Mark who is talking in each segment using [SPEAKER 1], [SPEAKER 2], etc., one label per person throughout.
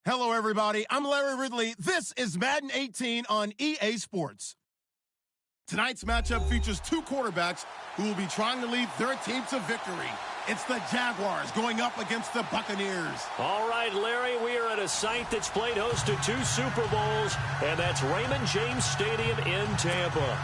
[SPEAKER 1] Hello, everybody. I'm Larry Ridley. This is Madden 18 on EA Sports. Tonight's matchup features two quarterbacks who will be trying to lead their team to victory. It's the Jaguars going up against the Buccaneers.
[SPEAKER 2] All right, Larry, we are at a site that's played host to 2 Super Bowls, and that's Raymond James Stadium in Tampa.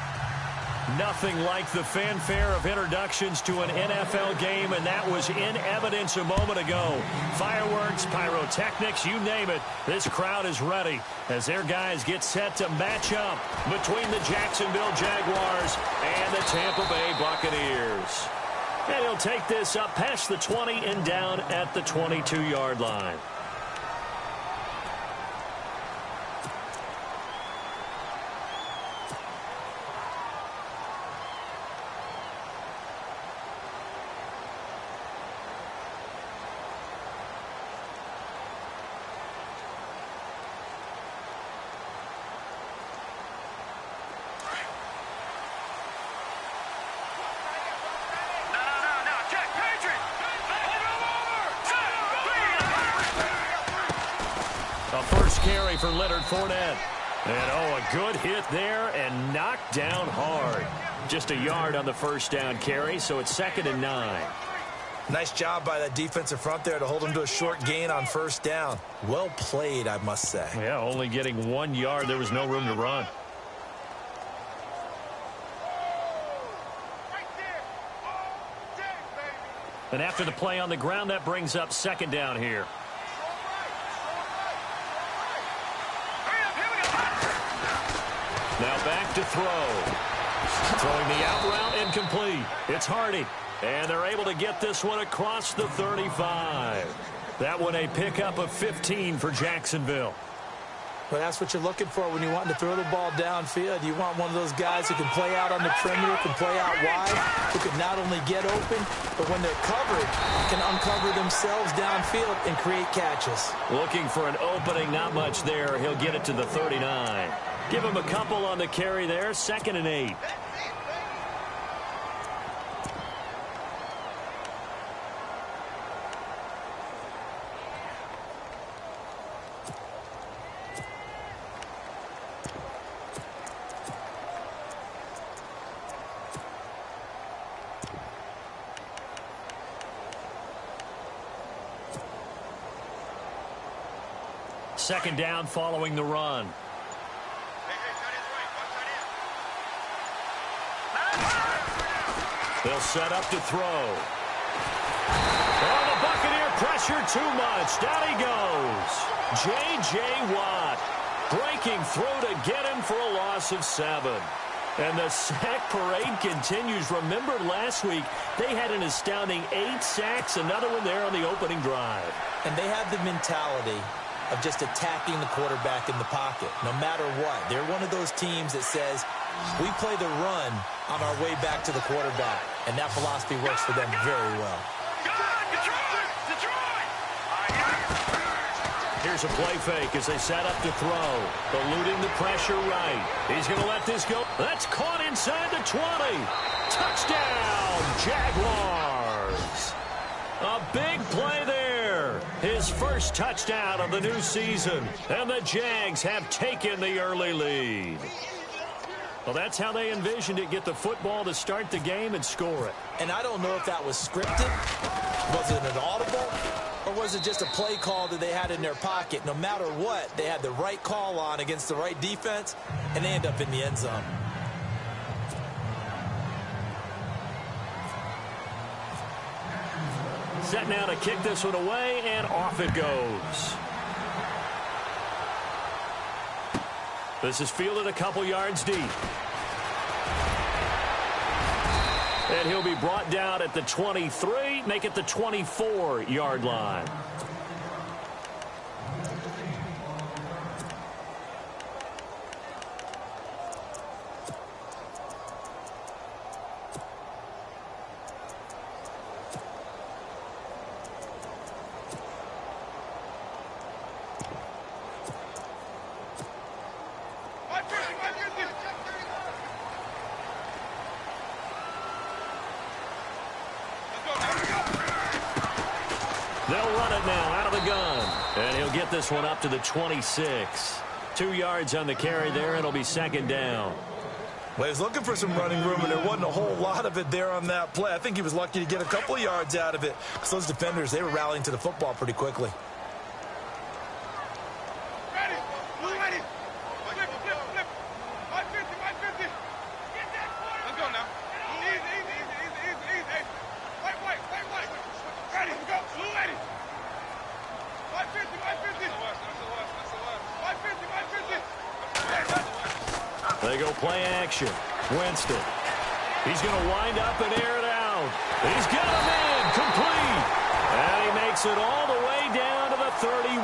[SPEAKER 2] Nothing like the fanfare of introductions to an NFL game, and that was in evidence a moment ago. Fireworks, pyrotechnics, you name it. This crowd is ready as their guys get set to match up between the Jacksonville Jaguars and the Tampa Bay Buccaneers. And he'll take this up past the 20 and down at the 22-yard line. A first carry for Leonard Fournette. And, a good hit there and knocked down hard. Just a yard on the first down carry, so it's 2nd and 9.
[SPEAKER 3] Nice job by that defensive front there to hold him to a short gain on first down. Well played, I must say.
[SPEAKER 2] Yeah, only getting 1 yard. There was no room to run. And after the play on the ground, that brings up 2nd down here. Now back to throw. Throwing the out route incomplete. It's Hardy. And they're able to get this one across the 35. That one a pickup of 15 for Jacksonville.
[SPEAKER 3] Well, that's what you're looking for when you're wanting to throw the ball downfield. You want one of those guys who can play out on the perimeter, can play out wide, who can not only get open, but when they're covered, can uncover themselves downfield and create catches.
[SPEAKER 2] Looking for an opening, not much there. He'll get it to the 39. Give him a couple on the carry there, 2nd and 8. Second down following the run. They'll set up to throw. Oh, the Buccaneer pressure too much. Down he goes. J.J. Watt breaking through to get him for a loss of 7. And the sack parade continues. Remember last week, they had an astounding 8 sacks, another one there on the opening drive.
[SPEAKER 3] And they have the mentality of just attacking the quarterback in the pocket, no matter what. They're one of those teams that says, we play the run on our way back to the quarterback, and that philosophy works for them very well.
[SPEAKER 2] Here's a play fake as they set up to throw. Eluding the pressure right. He's going to let this go. That's caught inside the 20. Touchdown, Jaguars. A big play there. His first touchdown of the new season. And the Jags have taken the early lead. Well, that's how they envisioned it. Get the football to start the game and score it.
[SPEAKER 3] And I don't know if that was scripted. Was it an audible? Or was it just a play call that they had in their pocket? No matter what, they had the right call on against the right defense, and they end up in the end zone.
[SPEAKER 2] Set now to kick this one away, and off it goes. This is fielded a couple yards deep. And he'll be brought down at the 23, make it the 24-yard line. They'll run it now out of the gun. And he'll get this one up to the 26. 2 yards on the carry there. It'll be second down.
[SPEAKER 3] Well, he was looking for some running room, and there wasn't a whole lot of it there on that play. I think he was lucky to get a couple of yards out of it. Because those defenders, they were rallying to the football pretty quickly.
[SPEAKER 2] They go play action. Winston. He's going to wind up and air it out. He's got him in. Complete. And he makes it all the way down to the 31.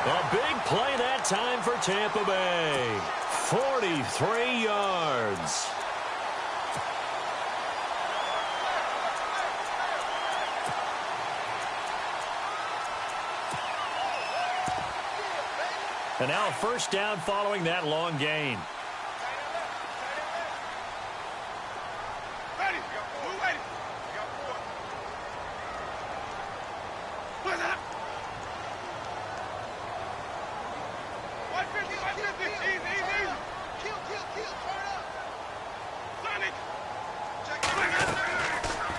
[SPEAKER 2] A big play that time for Tampa Bay. 43 yards. And now a first down following that long gain.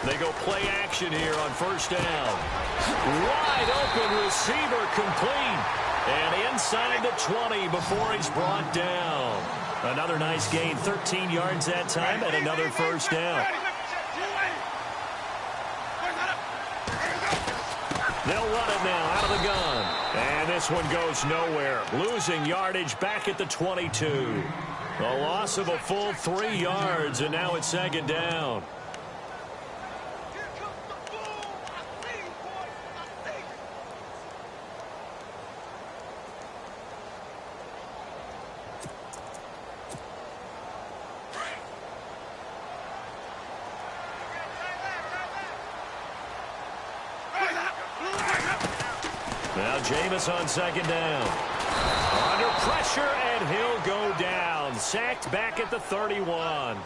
[SPEAKER 2] They go play action here on first down. Wide open receiver complete. And inside the 20 before he's brought down. Another nice gain, 13 yards that time, and another first down. They'll run it now out of the gun. And this one goes nowhere. Losing yardage back at the 22. A loss of a full 3 yards, and now it's second down. Now Jameis on second down. Under pressure, and he'll go down. Sacked back at the 31.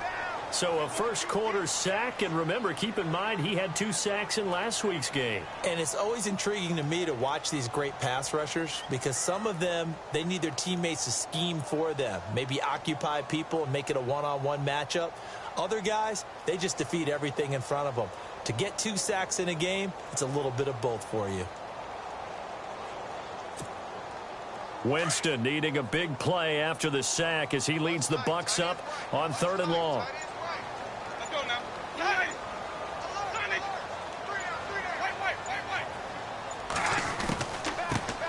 [SPEAKER 2] So a first quarter sack, and remember, keep in mind, he had 2 sacks in last week's game.
[SPEAKER 3] And it's always intriguing to me to watch these great pass rushers because some of them, they need their teammates to scheme for them. Maybe occupy people and make it a one-on-one matchup. Other guys, they just defeat everything in front of them. To get 2 sacks in a game, it's a little bit of both for you.
[SPEAKER 2] Winston needing a big play after the sack as he leads the Bucs up on 3rd and long.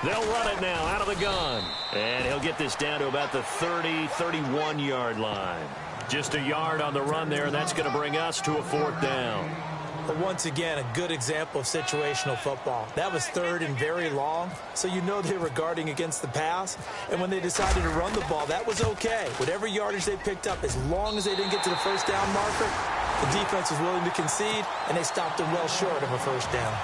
[SPEAKER 2] They'll run it now out of the gun. And he'll get this down to about the 30, 31-yard line. Just a yard on the run there, and that's going to bring us to a 4th down.
[SPEAKER 3] But once again, a good example of situational football. That was 3rd and very long, so you know they were guarding against the pass. And when they decided to run the ball, that was okay. Whatever yardage they picked up, as long as they didn't get to the first down marker, the defense was willing to concede, and they stopped them well short of a first down.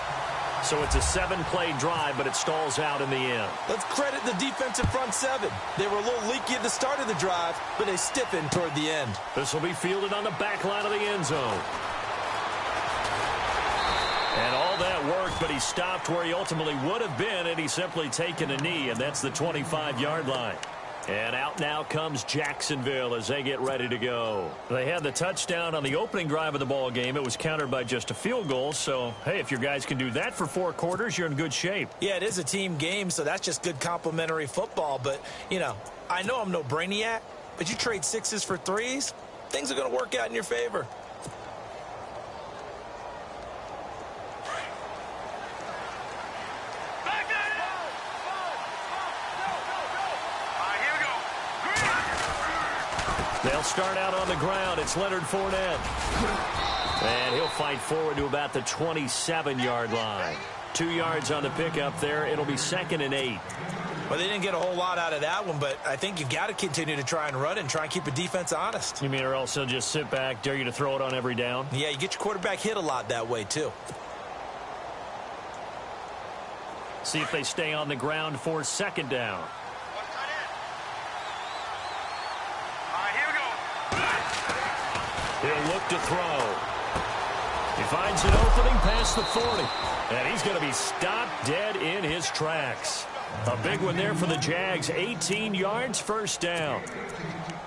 [SPEAKER 2] So it's a 7-play drive, but it stalls out in the end.
[SPEAKER 3] Let's credit the defensive front 7. They were a little leaky at the start of the drive, but they stiffened toward the end.
[SPEAKER 2] This will be fielded on the back line of the end zone. And all that worked, but he stopped where he ultimately would have been had he simply taken a knee, and that's the 25-yard line. And out now comes Jacksonville as they get ready to go. They had the touchdown on the opening drive of the ball game. It was countered by just a field goal. So, hey, if your guys can do that for 4 quarters, you're in good shape.
[SPEAKER 3] Yeah, it is a team game, so that's just good complementary football. But, you know, I know I'm no brainiac, but you trade 6s for 3s, things are going to work out in your favor.
[SPEAKER 2] They'll start out on the ground. It's Leonard Fournette. And he'll fight forward to about the 27-yard line. 2 yards on the pickup there. It'll be 2nd and 8.
[SPEAKER 3] Well, they didn't get a whole lot out of that one, but I think you've got to continue to try and run and try and keep a defense honest.
[SPEAKER 2] You mean or else they'll just sit back, dare you to throw it on every down?
[SPEAKER 3] Yeah, you get your quarterback hit a lot that way, too.
[SPEAKER 2] See if they stay on the ground for 2nd down. He'll look to throw. He finds an opening past the 40. And he's going to be stopped dead in his tracks. A big one there for the Jags. 18 yards, first down.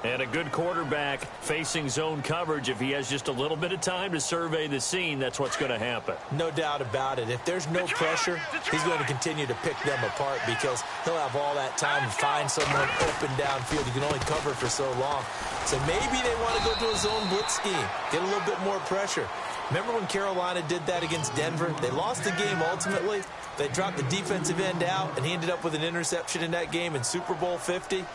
[SPEAKER 2] And a good quarterback facing zone coverage. If he has just a little bit of time to survey the scene, that's what's going to happen.
[SPEAKER 3] No doubt about it. If there's no pressure, he's going to continue to pick them apart because he'll have all that time to find someone open downfield. He can only cover for so long. So maybe they want to go to a zone blitz scheme, get a little bit more pressure. Remember when Carolina did that against Denver? They lost the game ultimately. They dropped the defensive end out, and he ended up with an interception in that game in Super Bowl 50.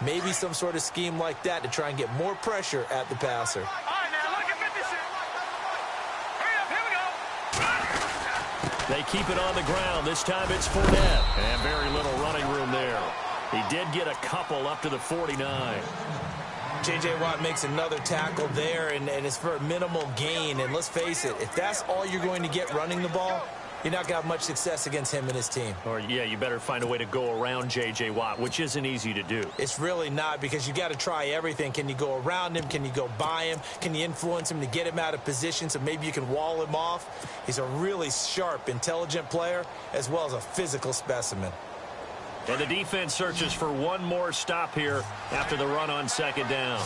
[SPEAKER 3] Maybe some sort of scheme like that to try and get more pressure at the passer.
[SPEAKER 4] All right, now look at 56. Hurry up, here we go.
[SPEAKER 2] They keep it on the ground. This time it's Fournette. And very little running room there. He did get a couple up to the 49.
[SPEAKER 3] J.J. Watt makes another tackle there, and it's for a minimal gain. And let's face it, if that's all you're going to get running the ball, you're not going to have much success against him and his team.
[SPEAKER 2] Or, yeah, you better find a way to go around J.J. Watt, which isn't easy to do.
[SPEAKER 3] It's really not because you got to try everything. Can you go around him? Can you go by him? Can you influence him to get him out of position so maybe you can wall him off? He's a really sharp, intelligent player as well as a physical specimen.
[SPEAKER 2] And the defense searches for one more stop here after the run on second down.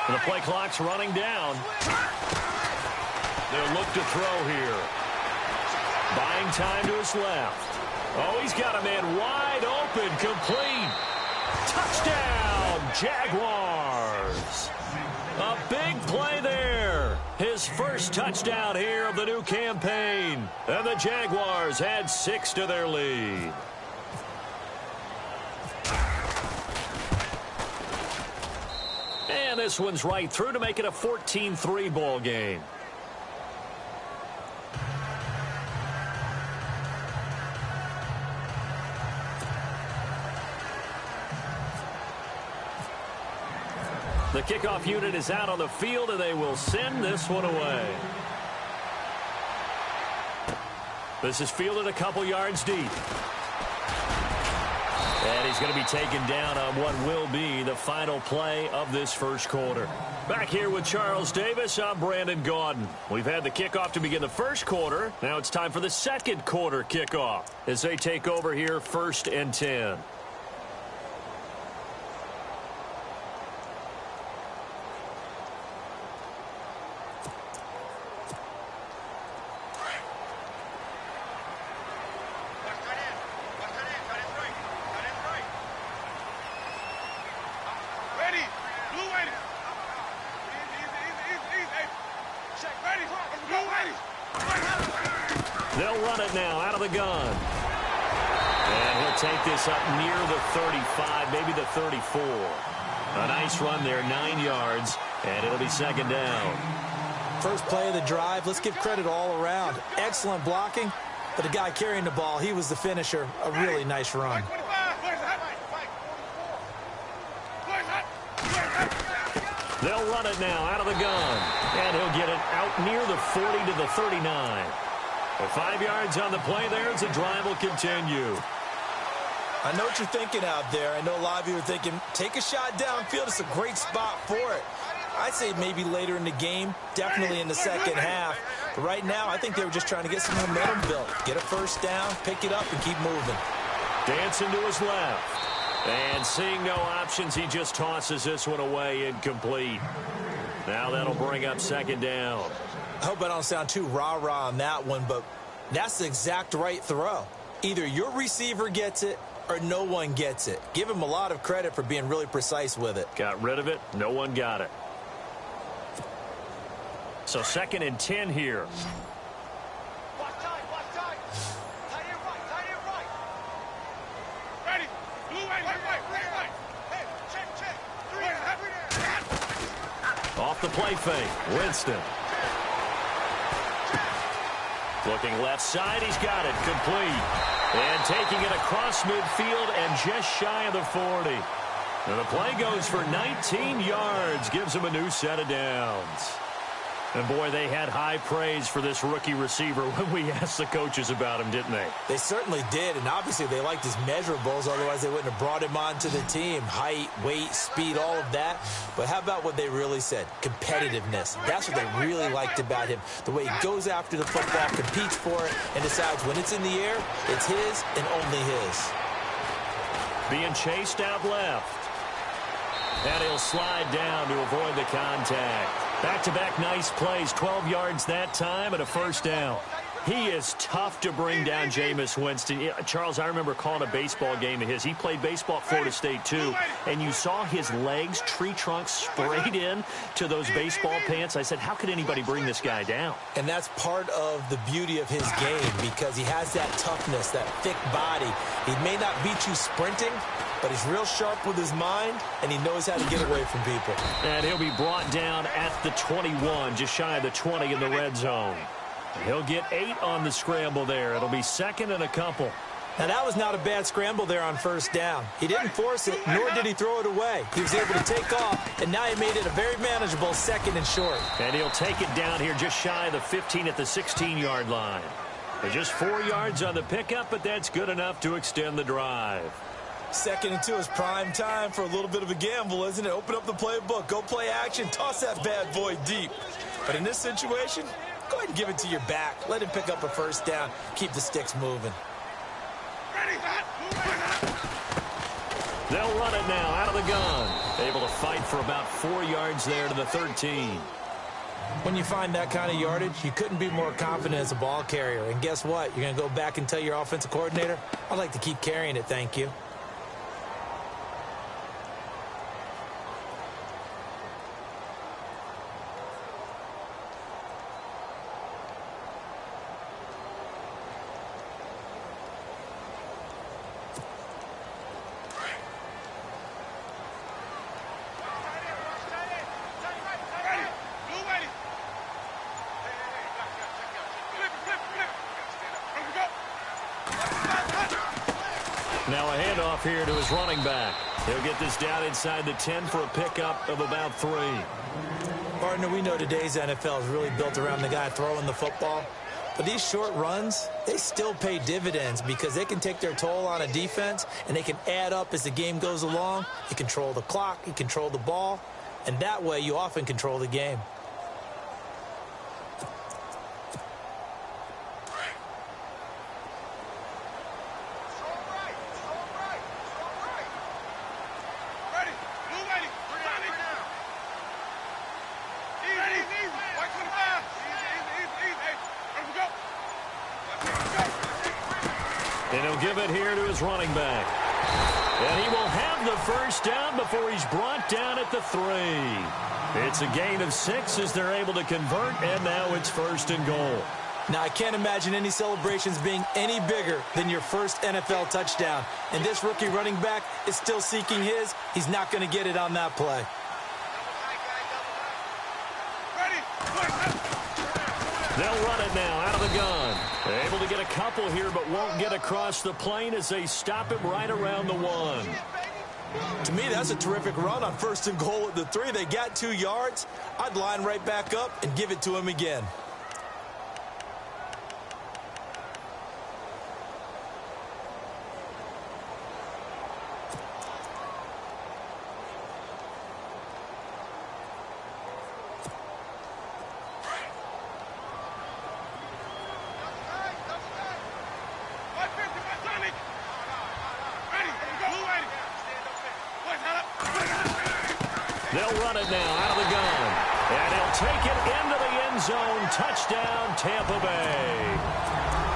[SPEAKER 2] The play clock's running down. They'll look to throw here. Buying time to his left. Oh, he's got a man wide open, complete. Touchdown, Jaguars. A big play there. His first touchdown here of the new campaign. And the Jaguars had 6 to their lead. And this one's right through to make it a 14-3 ball game. The kickoff unit is out on the field, and they will send this one away. This is fielded a couple yards deep. And he's going to be taken down on what will be the final play of this first quarter. Back here with Charles Davis, I'm Brandon Gaudin. We've had the kickoff to begin the first quarter. Now it's time for the second quarter kickoff as they take over here 1st and 10. They'll run it now out of the gun. And he'll take this up near the 35, maybe the 34. A nice run there, 9 yards, and it'll be second down.
[SPEAKER 3] First play of the drive, let's give credit all around. Excellent blocking, but the guy carrying the ball, he was the finisher. A really nice run.
[SPEAKER 2] They'll run it now out of the gun. And he'll get it out near the 40 to the 39. Well, 5 yards on the play there as the drive will continue.
[SPEAKER 3] I know what you're thinking out there. I know a lot of you are thinking, take a shot downfield. It's a great spot for it. I'd say maybe later in the game, definitely in the second half. But right now, I think they were just trying to get some momentum built. Get a first down, pick it up, and keep moving.
[SPEAKER 2] Dancing to his left. And seeing no options, he just tosses this one away incomplete. Now that'll bring up second down.
[SPEAKER 3] I hope I don't sound too rah-rah on that one, but that's the exact right throw. Either your receiver gets it or no one gets it. Give him a lot of credit for being really precise with it.
[SPEAKER 2] Got rid of it. No one got it. So 2nd and 10 here. Off the play fake, Winston. Looking left side, he's got it, complete. And taking it across midfield and just shy of the 40. And the play goes for 19 yards, gives him a new set of downs. And, boy, they had high praise for this rookie receiver when we asked the coaches about him, didn't they?
[SPEAKER 3] They certainly did, and obviously they liked his measurables. Otherwise, they wouldn't have brought him onto the team. Height, weight, speed, all of that. But how about what they really said? Competitiveness. That's what they really liked about him. The way he goes after the football, competes for it, and decides when it's in the air, it's his and only his.
[SPEAKER 2] Being chased out left. And he'll slide down to avoid the contact. Back-to-back nice plays, 12 yards that time and a first down. He is tough to bring down, Jameis Winston. Charles, I remember calling a baseball game of his. He played baseball at Florida State, too, and you saw his legs, tree trunks sprayed in to those baseball pants. I said, how could anybody bring this guy down?
[SPEAKER 3] And that's part of the beauty of his game because he has that toughness, that thick body. He may not beat you sprinting, but he's real sharp with his mind, and he knows how to get away from people.
[SPEAKER 2] And he'll be brought down at the 21, just shy of the 20 in the red zone. He'll get 8 on the scramble there. It'll be second and a couple.
[SPEAKER 3] Now, that was not a bad scramble there on first down. He didn't force it, nor did he throw it away. He was able to take off, and now he made it a very manageable second and short.
[SPEAKER 2] And he'll take it down here just shy of the 15 at the 16-yard line. Just 4 yards on the pickup, but that's good enough to extend the drive.
[SPEAKER 3] Second and 2 is prime time for a little bit of a gamble, isn't it? Open up the playbook, go play action, toss that bad boy deep. But in this situation, go ahead and give it to your back. Let him pick up a first down. Keep the sticks moving.
[SPEAKER 2] They'll run it now out of the gun. Able to fight for about 4 yards there to the 13.
[SPEAKER 3] When you find that kind of yardage, you couldn't be more confident as a ball carrier. And guess what? You're going to go back and tell your offensive coordinator, I'd like to keep carrying it, thank you.
[SPEAKER 2] Now a handoff here to his running back. He'll get this down inside the 10 for a pickup of about 3.
[SPEAKER 3] Partner, we know today's NFL is really built around the guy throwing the football. But these short runs, they still pay dividends because they can take their toll on a defense and they can add up as the game goes along. You control the clock, you control the ball, and that way you often control the game.
[SPEAKER 2] And he'll give it here to his running back. And he will have the first down before he's brought down at the 3. It's a gain of 6 as they're able to convert, and now it's first and goal.
[SPEAKER 3] Now, I can't imagine any celebrations being any bigger than your first NFL touchdown. And this rookie running back is still seeking his. He's not going to get it on that play.
[SPEAKER 2] They'll run it now out of the gun. They're able to get a couple here, but won't get across the plane as they stop him right around the 1.
[SPEAKER 3] To me, that's a terrific run on first and goal at the 3. They got 2 yards. I'd line right back up and give it to him again.
[SPEAKER 2] They'll run it now out of the gun. And he'll take it into the end zone. Touchdown, Tampa Bay.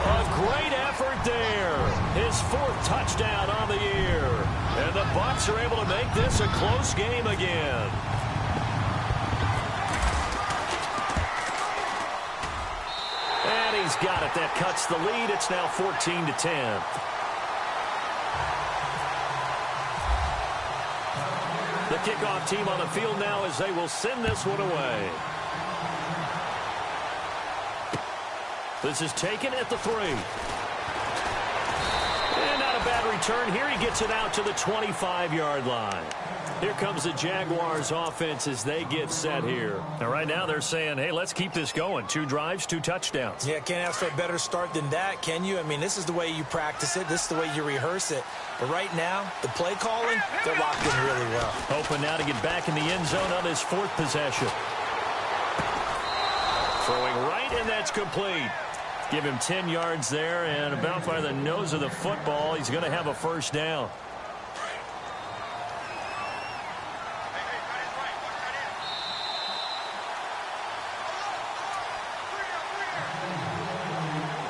[SPEAKER 2] A great effort there. His 4th touchdown on the year. And the Bucs are able to make this a close game again. And he's got it. That cuts the lead. It's now 14-10. The kickoff team on the field now as they will send this one away. This is taken at the 3. And not a bad return here. He gets it out to the 25-yard line. Here comes the Jaguars offense as they get set here. And right now they're saying, hey, let's keep this going. 2 drives, 2 touchdowns.
[SPEAKER 3] Yeah, can't ask for a better start than that, can you? I mean, this is the way you practice it. This is the way you rehearse it. But right now, the play calling, they're locked in really well.
[SPEAKER 2] Hoping now to get back in the end zone on his 4th possession. Throwing right, and that's complete. Give him 10 yards there, and about by the nose of the football, he's going to have a first down.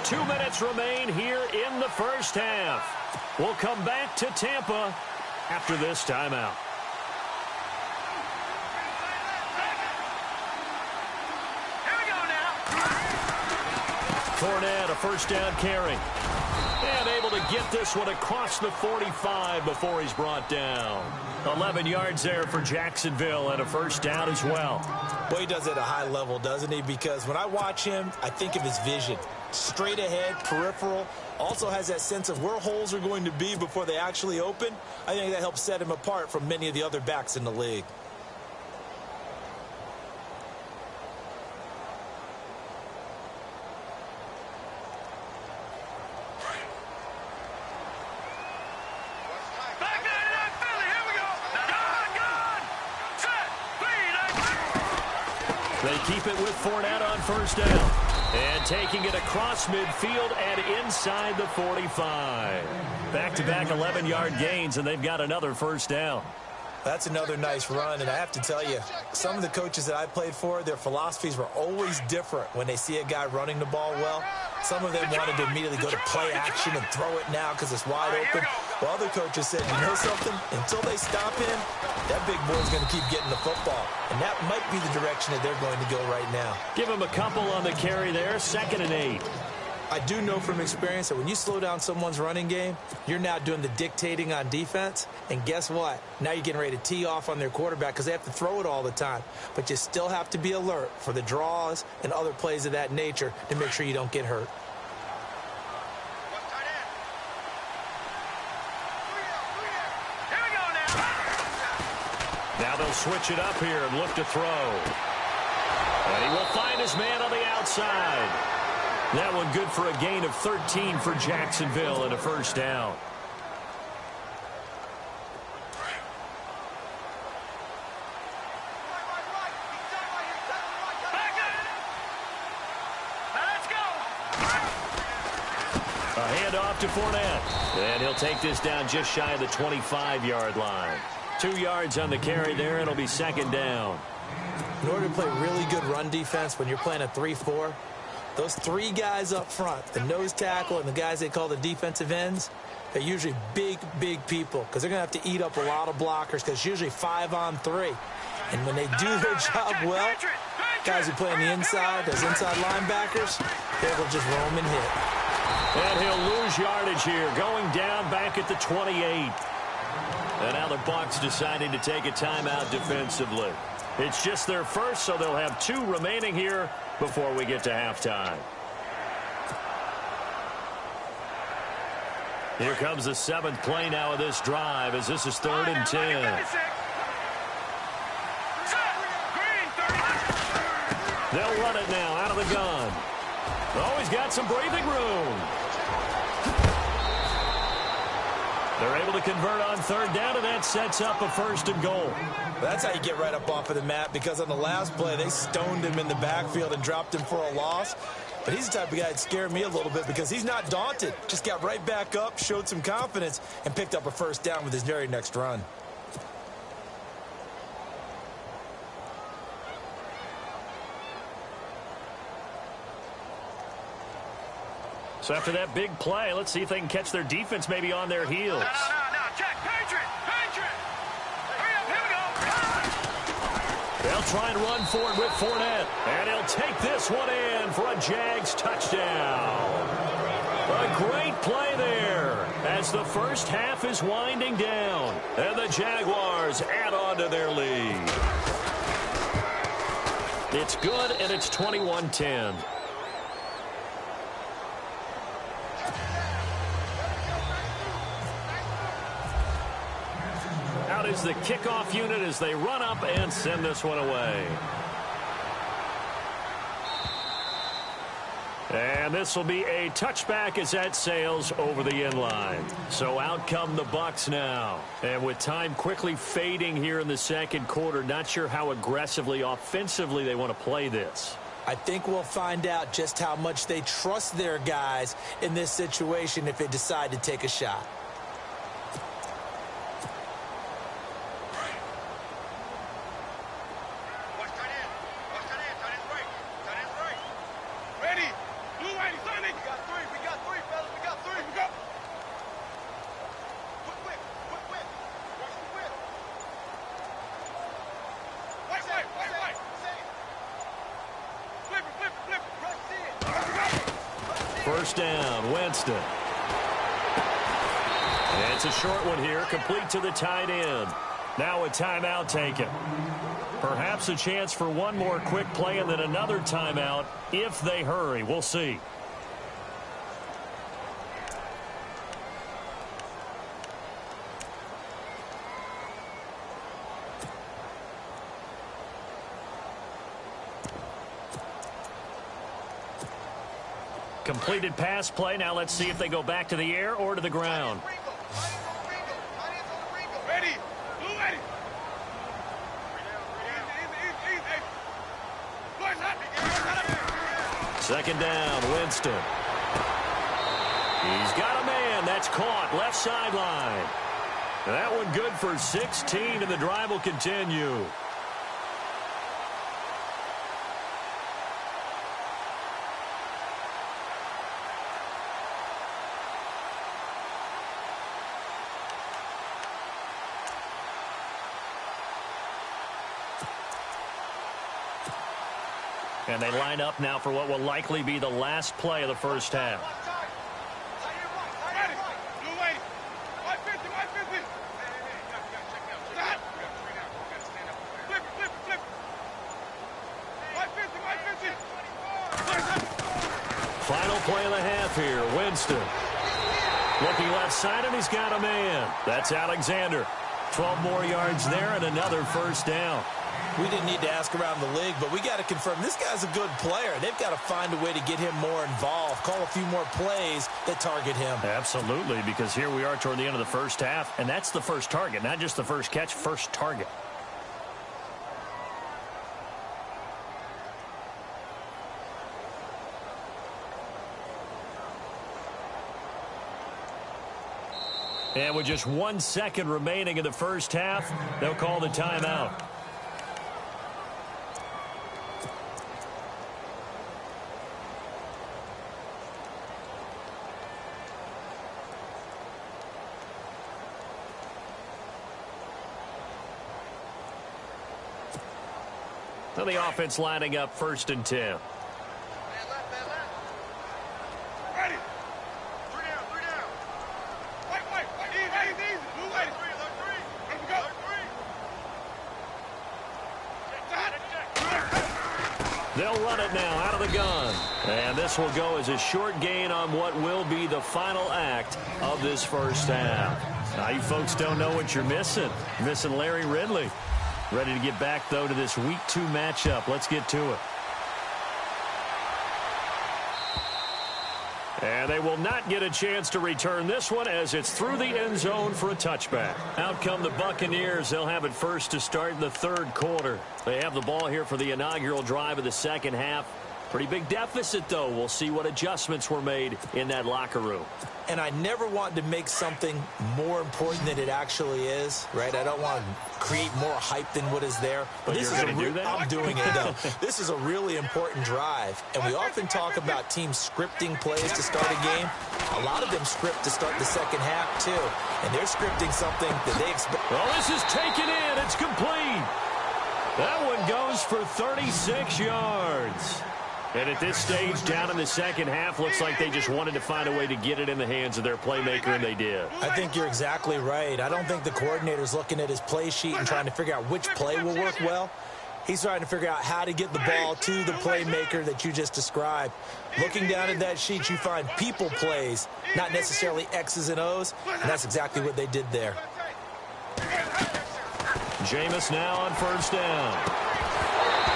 [SPEAKER 2] Two minutes remain here in the first half. We'll come back to Tampa after this timeout.
[SPEAKER 4] Here we go now.
[SPEAKER 2] Fournette, a first down carry. And able to get this one across the 45 before he's brought down. 11 yards there for Jacksonville and a first down as well.
[SPEAKER 3] Well, he does it at a high level, doesn't he? Because when I watch him, I think of his vision. Straight ahead, peripheral. Also has that sense of where holes are going to be before they actually open. I think that helps set him apart from many of the other backs in the league.
[SPEAKER 4] Back there to that Philly. Here we go. Gone. Set. Clean.
[SPEAKER 2] They keep it with Fournette on first down. And taking it across midfield and inside the 45. Back-to-back 11-yard gains, and they've got another first down.
[SPEAKER 3] That's another nice run, and I have to tell you, some of the coaches that I played for, their philosophies were always different when they see a guy running the ball well. Some of them wanted to immediately go to play action and throw it now because it's wide open. While other coaches said, you know something? Until they stop him, that big boy's going to keep getting the football. And that might be the direction that they're going to go right now.
[SPEAKER 2] Give him a couple on the carry there, 2nd and 8.
[SPEAKER 3] I do know from experience that when you slow down someone's running game, you're now doing the dictating on defense. And guess what? Now you're getting ready to tee off on their quarterback because they have to throw it all the time. But you still have to be alert for the draws and other plays of that nature to make sure you don't get hurt.
[SPEAKER 4] Here we go now.
[SPEAKER 2] Now they'll switch it up here and look to throw. And he will find his man on the outside. That one good for a gain of 13 for Jacksonville and a first down. A handoff to Fournette. And he'll take this down just shy of the 25-yard line. 2 yards on the carry there, and it'll be 2nd down.
[SPEAKER 3] In order to play really good run defense when you're playing a 3-4, those 3 guys up front, the nose tackle and the guys they call the defensive ends, they're usually big, big people because they're going to have to eat up a lot of blockers because it's usually 5-on-3. And when they do their job well, guys who play on the inside, those inside linebackers, they will just roam and hit.
[SPEAKER 2] And he'll lose yardage here, going down back at the 28. And now the Bucs deciding to take a timeout defensively. It's just their first, so they'll have 2 remaining here before we get to halftime. Here comes the 7th play now of this drive as this is 3rd and 10. They'll run it now out of the gun. Oh, he's got some breathing room. They're able to convert on 3rd down, and that sets up a 1st and goal.
[SPEAKER 3] That's how you get right up off of the mat, because on the last play, they stoned him in the backfield and dropped him for a loss. But he's the type of guy that scared me a little bit because he's not daunted. Just got right back up, showed some confidence, and picked up a 1st down with his very next run.
[SPEAKER 2] So after that big play, let's see if they can catch their defense maybe on their heels.
[SPEAKER 4] No, Jack, Patriot. Hurry up, here we go.
[SPEAKER 2] They'll try and run for it with Fournette. And he'll take this one in for a Jags touchdown. A great play there as the first half is winding down. And the Jaguars add on to their lead. It's good, and it's 21-10. out is the kickoff unit as they run up and send this one away. And this will be a touchback as that sails over the inline. So out come the Bucs now. And with time quickly fading here in the second quarter, not sure how aggressively, offensively they want to play this.
[SPEAKER 3] I think we'll find out just how much they trust their guys in this situation if they decide to take a shot.
[SPEAKER 2] First down, Winston. And it's a short one here, complete to the tight end. Now a timeout taken. Perhaps a chance for one more quick play and then another timeout if they hurry. We'll see. Completed pass play. Now let's see if they go back to the air or to the ground. Second down, Winston. He's got a man. That's caught. Left sideline. That one good for 16, and the drive will continue. And they line up now for what will likely be the last play of the first half. Final play of the half here. Winston. Looking left side, and he's got a man. That's Alexander. 12 more yards there and another first down.
[SPEAKER 3] We didn't need to ask around the league, but we got to confirm this guy's a good player. They've got to find a way to get him more involved, call a few more plays that target him.
[SPEAKER 2] Absolutely, because here we are toward the end of the first half, and that's the first target, not just the first catch, first target. And with just 1 second remaining in the first half, they'll call the timeout. So the offense lining up 1st and 10. They'll run it now out of the gun. And this will go as a short gain on what will be the final act of this first half. Now, you folks don't know what you're missing. You're missing Larry Ridley. Ready to get back, though, to this Week 2 matchup. Let's get to it. And they will not get a chance to return this one as it's through the end zone for a touchback. Out come the Buccaneers. They'll have it first to start the third quarter. They have the ball here for the inaugural drive of the second half. Pretty big deficit, though. We'll see what adjustments were made in that locker room.
[SPEAKER 3] And I never want to make something more important than it actually is, right? I don't want to create more hype than what is there.
[SPEAKER 2] But this is
[SPEAKER 3] I'm doing it, though. This is a really important drive. And we often talk about teams scripting plays to start a game. A lot of them script to start the second half, too. And they're scripting something that they expect.
[SPEAKER 2] Well, this is taken in. It's complete. That one goes for 36 yards. And at this stage, down in the second half, looks like they just wanted to find a way to get it in the hands of their playmaker, and they did.
[SPEAKER 3] I think you're exactly right. I don't think the coordinator's looking at his play sheet and trying to figure out which play will work well. He's trying to figure out how to get the ball to the playmaker that you just described. Looking down at that sheet, you find people plays, not necessarily X's and O's, and that's exactly what they did there.
[SPEAKER 2] Jameis now on first down.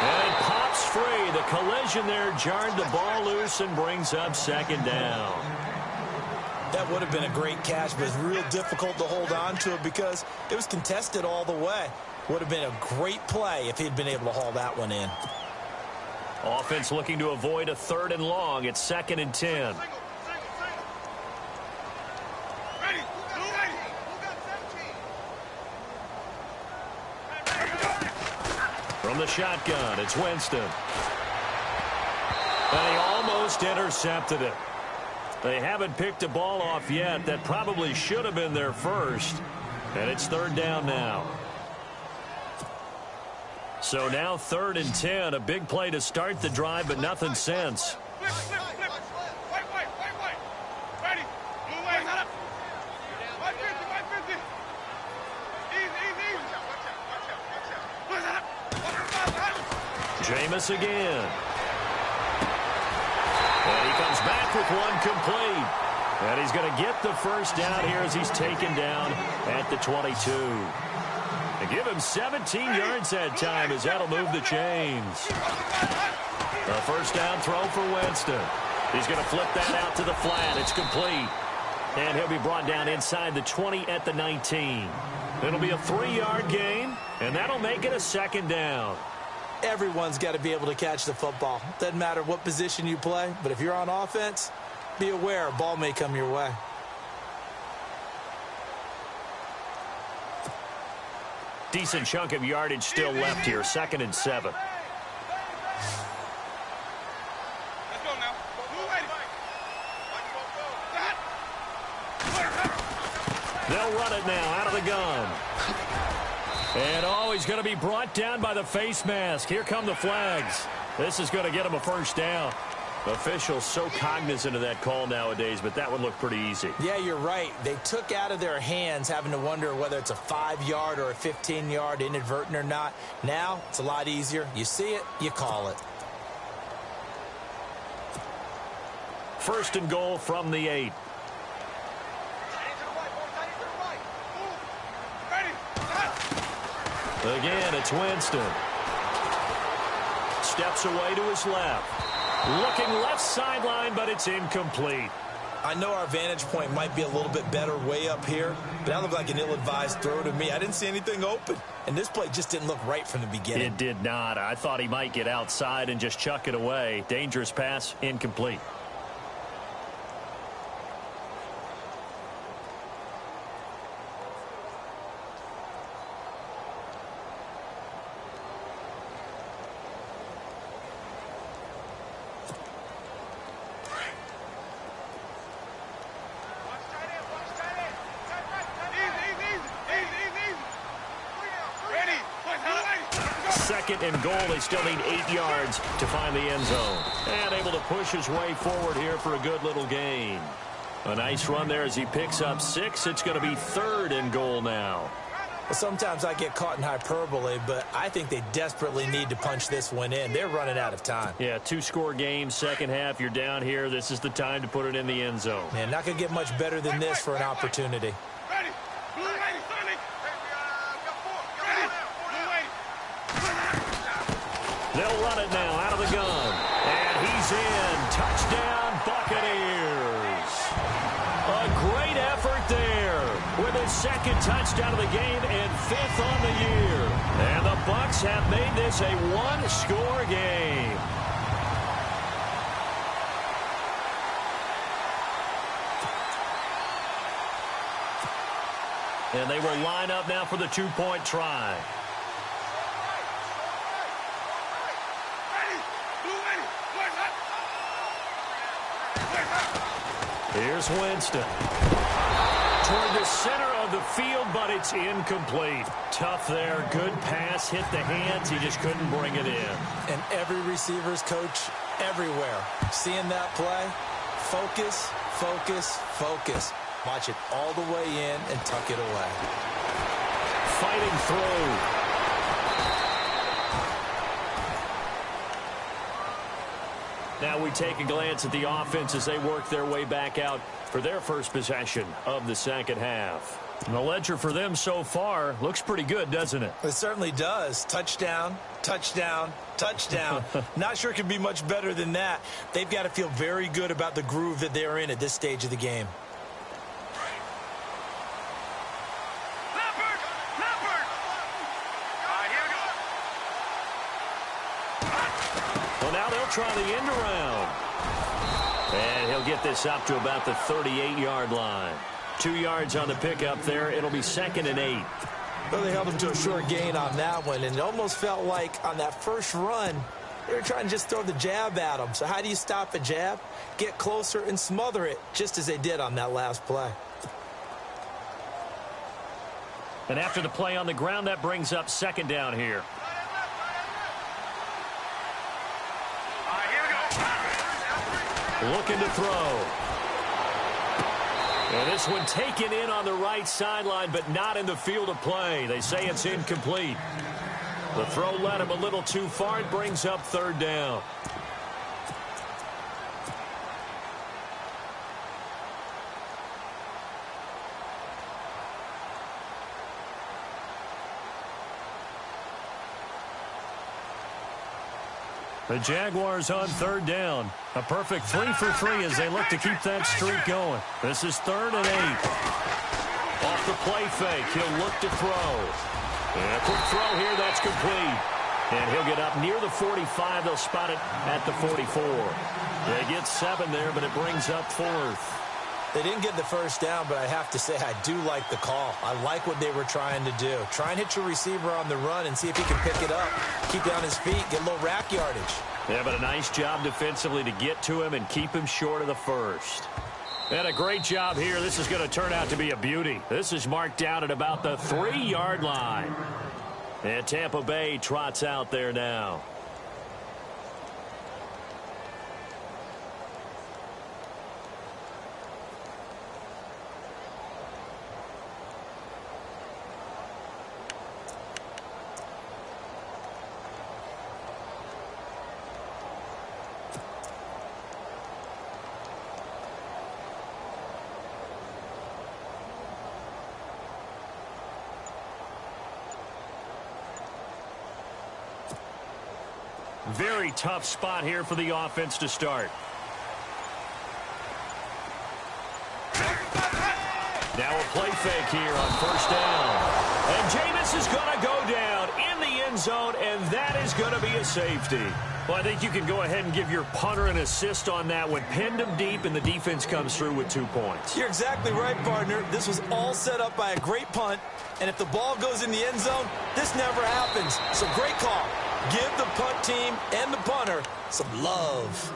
[SPEAKER 2] And it pops free. The collision there jarred the ball loose and brings up second down.
[SPEAKER 3] That would have been a great catch, but it's real difficult to hold on to it because it was contested all the way. Would have been a great play if he'd been able to haul that one in.
[SPEAKER 2] Offense looking to avoid a 3rd and long. It's 2nd and 10. From the shotgun, it's Winston. And he almost intercepted it. They haven't picked a ball off yet. That probably should have been their first. And it's 3rd down now. So now 3rd and 10. A big play to start the drive, but nothing since. Jameis again. And he comes back with one complete. And he's going to get the first down here as he's taken down at the 22. And give him 17 yards that time as that'll move the chains. A first down throw for Winston. He's going to flip that out to the flat. It's complete. And he'll be brought down inside the 20 at the 19. It'll be a 3-yard gain, and that'll make it a second down.
[SPEAKER 3] Everyone's got to be able to catch the football. Doesn't matter what position you play, but if you're on offense, be aware a ball may come your way.
[SPEAKER 2] Decent chunk of yardage still left here. 2nd and 7. They'll run it now out of the gun. And he's going to be brought down by the face mask. Here come the flags. This is going to get him a first down. Officials so cognizant of that call nowadays, but that would look pretty easy.
[SPEAKER 3] Yeah, you're right. They took out of their hands having to wonder whether it's a 5-yard or a 15-yard inadvertent or not. Now, it's a lot easier. You see it, you call it.
[SPEAKER 2] 1st and goal from the 8. Again, it's Winston. Steps away to his left. Looking left sideline, but it's incomplete.
[SPEAKER 3] I know our vantage point might be a little bit better way up here, but that looked like an ill-advised throw to me. I didn't see anything open, and this play just didn't look right from the beginning.
[SPEAKER 2] It did not. I thought he might get outside and just chuck it away. Dangerous pass, incomplete. Second and goal. They still need 8 yards to find the end zone. And able to push his way forward here for a good little gain. A nice run there as he picks up 6. It's going to be 3rd and goal now.
[SPEAKER 3] Well, sometimes I get caught in hyperbole, but I think they desperately need to punch this one in. They're running out of time.
[SPEAKER 2] Yeah, 2-score game, second half. You're down here. This is the time to put it in the end zone.
[SPEAKER 3] Man, not going to get much better than this for an opportunity.
[SPEAKER 2] They'll run it now out of the gun. And he's in. Touchdown, Buccaneers. A great effort there with his 2nd touchdown of the game and 5th on the year. And the Bucs have made this a 1-score game. And they will line up now for the 2-point try. Here's Winston. Toward the center of the field, but it's incomplete. Tough there. Good pass. Hit the hands. He just couldn't bring it in.
[SPEAKER 3] And every receiver's coach everywhere. Seeing that play, focus, focus, focus. Watch it all the way in and tuck it away.
[SPEAKER 2] Fighting through. Now we take a glance at the offense as they work their way back out for their first possession of the second half. And the ledger for them so far looks pretty good, doesn't it?
[SPEAKER 3] It certainly does. Touchdown, touchdown, touchdown. Not sure it can be much better than that. They've got to feel very good about the groove that they're in at this stage of the game.
[SPEAKER 4] Leopard! Leopard! All right, here we go.
[SPEAKER 2] Well, now they'll try the end around. And he'll get this up to about the 38-yard line. 2 yards on the pickup there. It'll be 2nd and 8.
[SPEAKER 3] Well, they held him to a short gain on that one, and it almost felt like on that first run, they were trying to just throw the jab at him. So how do you stop a jab? Get closer and smother it, just as they did on that last play.
[SPEAKER 2] And after the play on the ground, that brings up 2nd down here.
[SPEAKER 4] All right, here we go.
[SPEAKER 2] Looking to throw. And this one taken in on the right sideline, but not in the field of play. They say it's incomplete. The throw led him a little too far. It brings up 3rd down. The Jaguars on 3rd down. A perfect 3 for 3 as they look to keep that streak going. This is 3rd and 8. Off the play fake, he'll look to throw. And a quick throw here, that's complete. And he'll get up near the 45. They'll spot it at the 44. They get 7 there, but it brings up 4th.
[SPEAKER 3] They didn't get the first down, but I have to say I do like the call. I like what they were trying to do. Try and hit your receiver on the run and see if he can pick it up. Keep it on his feet, get a little rack yardage.
[SPEAKER 2] Yeah, but a nice job defensively to get to him and keep him short of the first. And a great job here. This is going to turn out to be a beauty. This is marked down at about the 3-yard line. And Tampa Bay trots out there now. Very tough spot here for the offense to start. Now a play fake here on 1st down. And Jameis is going to go down in the end zone, and that is going to be a safety. Well, I think you can go ahead and give your punter an assist on that one. Pinned him deep, and the defense comes through with 2 points.
[SPEAKER 3] You're exactly right, partner. This was all set up by a great punt, and if the ball goes in the end zone, this never happens. So great call. Give the punt team and the punter some love.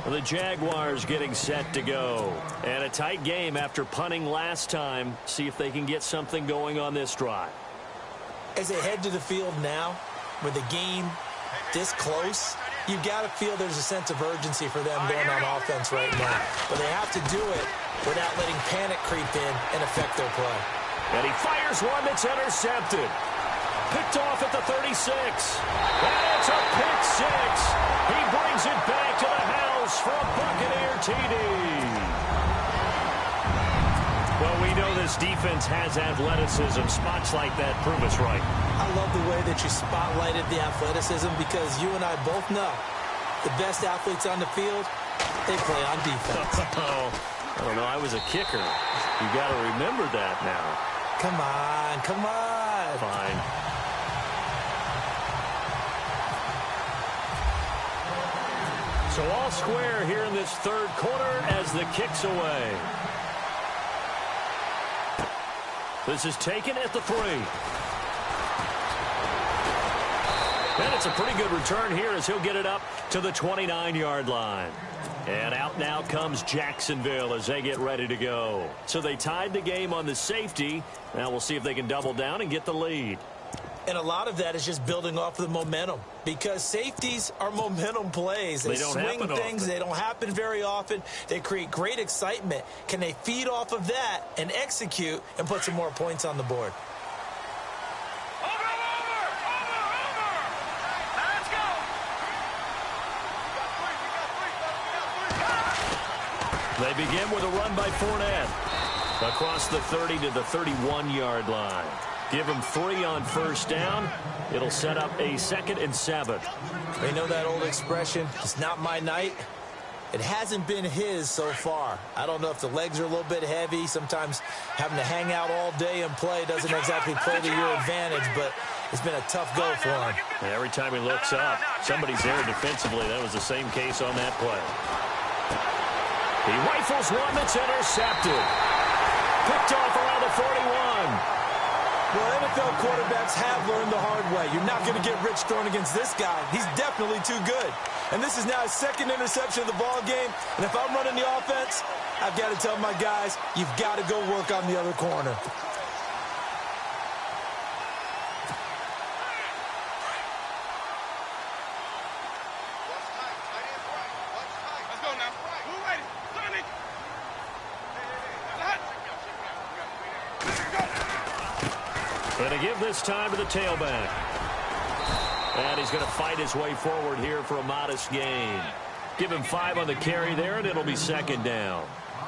[SPEAKER 2] Well, the Jaguars getting set to go. And a tight game after punting last time. See if they can get something going on this drive.
[SPEAKER 3] As they head to the field now, with the game this close, you've got to feel there's a sense of urgency for them going on offense right now. But they have to do it without letting panic creep in and affect their play.
[SPEAKER 2] And he fires one that's intercepted. Picked off at the 36. And it's a pick 6. He brings it back to the house for a Buccaneer TD. Well, we know this defense has athleticism. Spots like that prove us right.
[SPEAKER 3] I love the way that you spotlighted the athleticism because you and I both know the best athletes on the field, they play on defense.
[SPEAKER 2] I don't know. I was a kicker. You got to remember that now.
[SPEAKER 3] Come on, come on.
[SPEAKER 2] Fine. So all square here in this 3rd quarter as the kick's away. This is taken at the 3. And it's a pretty good return here as he'll get it up to the 29-yard line. And out now comes Jacksonville as they get ready to go. So they tied the game on the safety. Now we'll see if they can double down and get the lead.
[SPEAKER 3] And a lot of that is just building off of the momentum because safeties are momentum plays. They swing things. They don't happen very often. They create great excitement. Can they feed off of that and execute and put some more points on the board?
[SPEAKER 4] Over! Let's go!
[SPEAKER 2] They begin with a run by Fournette. Across the 30 to the 31-yard line. Give him 3 on first down. It'll set up a 2nd and 7.
[SPEAKER 3] You know that old expression, it's not my night? It hasn't been his so far. I don't know if the legs are a little bit heavy. Sometimes having to hang out all day and play doesn't exactly play to your advantage, but it's been a tough go for him.
[SPEAKER 2] And every time he looks up, somebody's there defensively. That was the same case on that play. He rifles one that's intercepted. Picked off around the 41.
[SPEAKER 3] Well, NFL quarterbacks have learned the hard way. You're not going to get rich throwing against this guy. He's definitely too good. And this is now his 2nd interception of the ball game. And if I'm running the offense, I've got to tell my guys, you've got to go work on the other corner.
[SPEAKER 4] Let's go now. Move ready. Tommy.
[SPEAKER 2] Going to give this time to the tailback. And he's going to fight his way forward here for a modest gain. Give him 5 on the carry there, and it'll be 2nd down.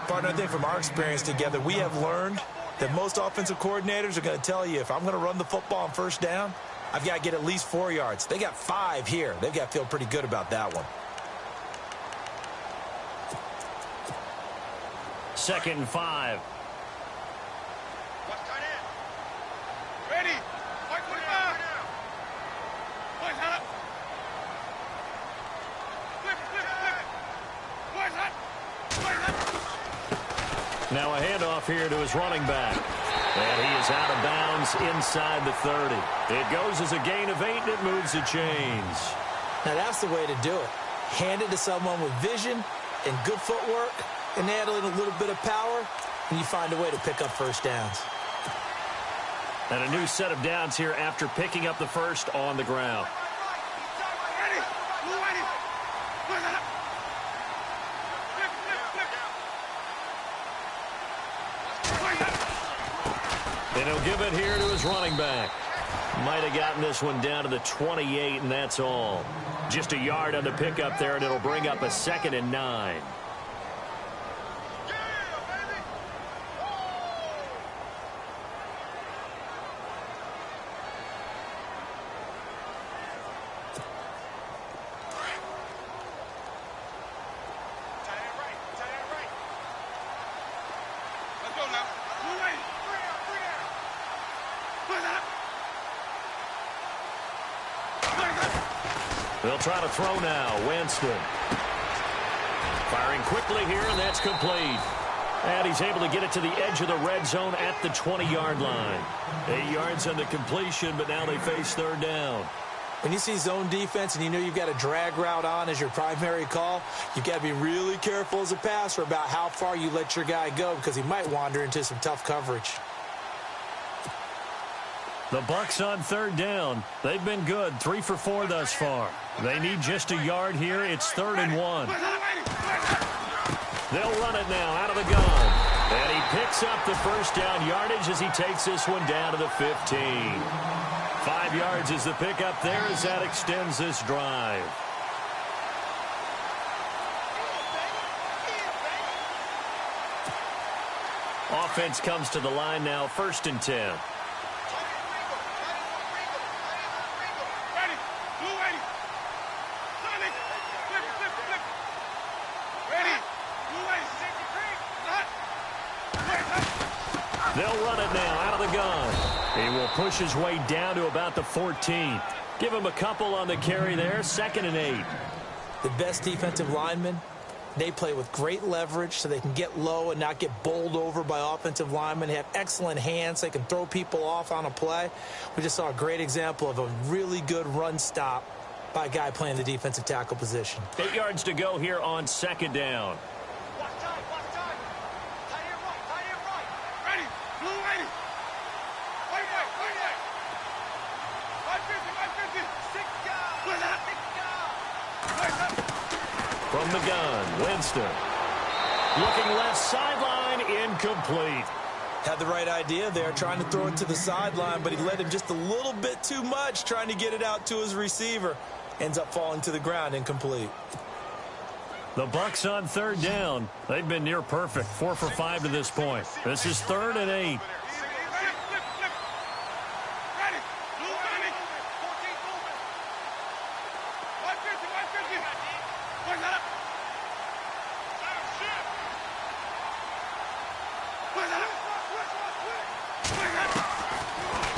[SPEAKER 3] Partner, I think from our experience together, we have learned that most offensive coordinators are going to tell you, if I'm going to run the football on first down, I've got to get at least 4 yards. They got 5 here. They've got to feel pretty good about that one.
[SPEAKER 2] 2nd and 5.
[SPEAKER 4] Ready. White 45. White hot. Flip. White hot. White hot.
[SPEAKER 2] Now a handoff here to his running back. And he is out of bounds inside the 30. It goes as a gain of 8, and it moves the chains.
[SPEAKER 3] Now that's the way to do it. Hand it to someone with vision and good footwork, and add in a little bit of power, and you find a way to pick up first downs.
[SPEAKER 2] And a new set of downs here after picking up the first on the ground.
[SPEAKER 4] Ready. Move ready. White hot. Flip. White hot.
[SPEAKER 2] And he'll give it here to his running back. Might have gotten this one down to the 28, and that's all. Just a yard on the pickup there, and it'll bring up a 2nd and 9. They'll try to throw now. Winston. Firing quickly here, and that's complete. And he's able to get it to the edge of the red zone at the 20-yard line. 8 yards on the completion, but now they face 3rd down.
[SPEAKER 3] When you see zone defense and you know you've got a drag route on as your primary call, you've got to be really careful as a passer about how far you let your guy go, because he might wander into some tough coverage.
[SPEAKER 2] The Bucs on 3rd down. They've been good, 3 for 4 thus far. They need just a yard here. It's 3rd and 1. They'll run it now out of the gun. And he picks up the first down yardage as he takes this one down to the 15. 5 yards is the pickup there as that extends this drive. Offense comes to the line now, 1st and 10. They'll run it now out of the gun. He will push his way down to about the 14. Give him a couple on the carry there. 2nd and 8.
[SPEAKER 3] The best defensive linemen, they play with great leverage so they can get low and not get bowled over by offensive linemen. They have excellent hands. They can throw people off on a play. We just saw a great example of a really good run stop by a guy playing the defensive tackle position.
[SPEAKER 2] 8 yards to go here on 2nd down. From the gun, Winston. Looking left sideline, incomplete.
[SPEAKER 3] Had the right idea there, trying to throw it to the sideline, but he led him just a little bit too much, trying to get it out to his receiver. Ends up falling to the ground, incomplete.
[SPEAKER 2] The Bucs on third down. They've been near perfect, 4 for 5 to this point. This is 3rd and 8.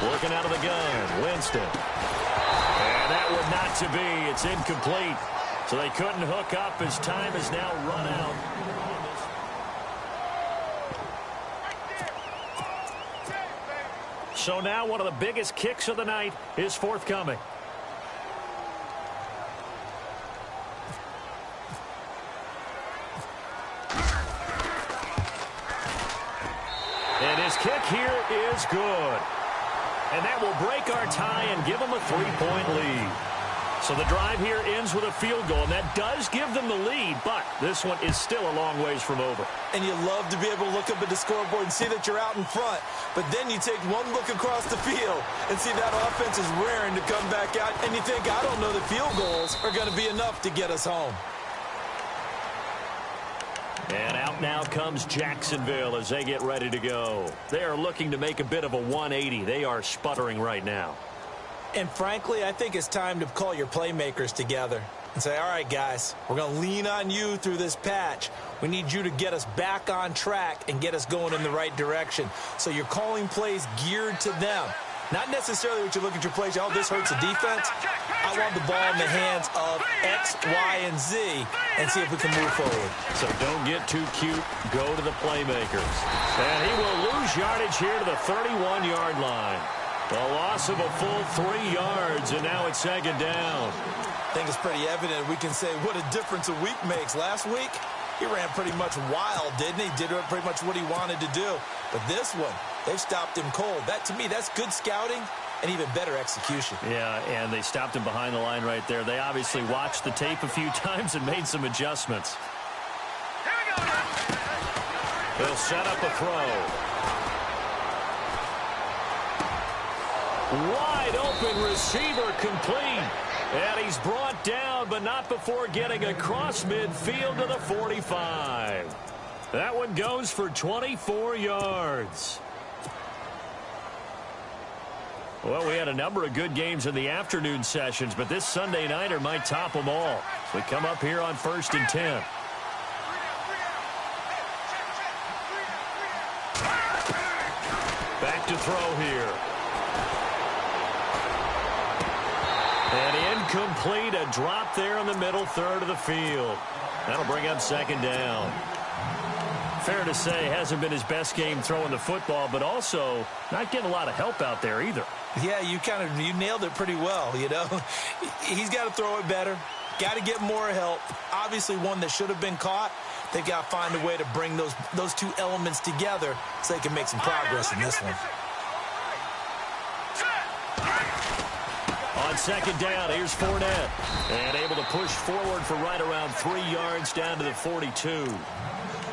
[SPEAKER 2] Working out of the gun, Winston. And that would not to be. It's incomplete. So they couldn't hook up as time has now run out. So now one of the biggest kicks of the night is forthcoming. And his kick here is good. And that will break our tie and give them a 3-point lead. So the drive here ends with a field goal, and that does give them the lead, but this one is still a long ways from over.
[SPEAKER 3] And you love to be able to look up at the scoreboard and see that you're out in front, but then you take one look across the field and see that offense is raring to come back out, and you think, I don't know that field goals are going to be enough to get us home.
[SPEAKER 2] And out now comes Jacksonville as they get ready to go. They are looking to make a bit of a 180. They are sputtering right now.
[SPEAKER 3] And frankly, I think it's time to call your playmakers together and say, all right, guys, we're going to lean on you through this patch. We need you to get us back on track and get us going in the right direction. So you're calling plays geared to them. Not necessarily what you look at your plays, oh, this hurts the defense. I want the ball in the hands of X, Y, and Z and see if we can move forward.
[SPEAKER 2] So don't get too cute. Go to the playmakers. And he will lose yardage here to the 31-yard line. A loss of a full 3 yards, and now it's 2nd down.
[SPEAKER 3] I think it's pretty evident. We can say what a difference a week makes. Last week, he ran pretty much wild, didn't he? Did pretty much what he wanted to do. But this one, they've stopped him cold. That, to me, that's good scouting and even better execution.
[SPEAKER 2] Yeah, and they stopped him behind the line right there. They obviously watched the tape a few times and made some adjustments. He'll set up a throw. Wide open receiver complete. And he's brought down, but not before getting across midfield to the 45. That one goes for 24 yards. Well, we had a number of good games in the afternoon sessions, but this Sunday nighter might top them all. So we come up here on 1st and 10. Back to throw here. And incomplete, a drop there in the middle third of the field. That'll bring up 2nd down. Fair to say, hasn't been his best game throwing the football, but also not getting a lot of help out there either.
[SPEAKER 3] Yeah, you nailed it pretty well, you know. He's got to throw it better. Got to get more help. Obviously one that should have been caught. They've got to find a way to bring those two elements together so they can make some progress in this one.
[SPEAKER 2] On 2nd down, here's Fournette. And able to push forward for right around 3 yards down to the 42.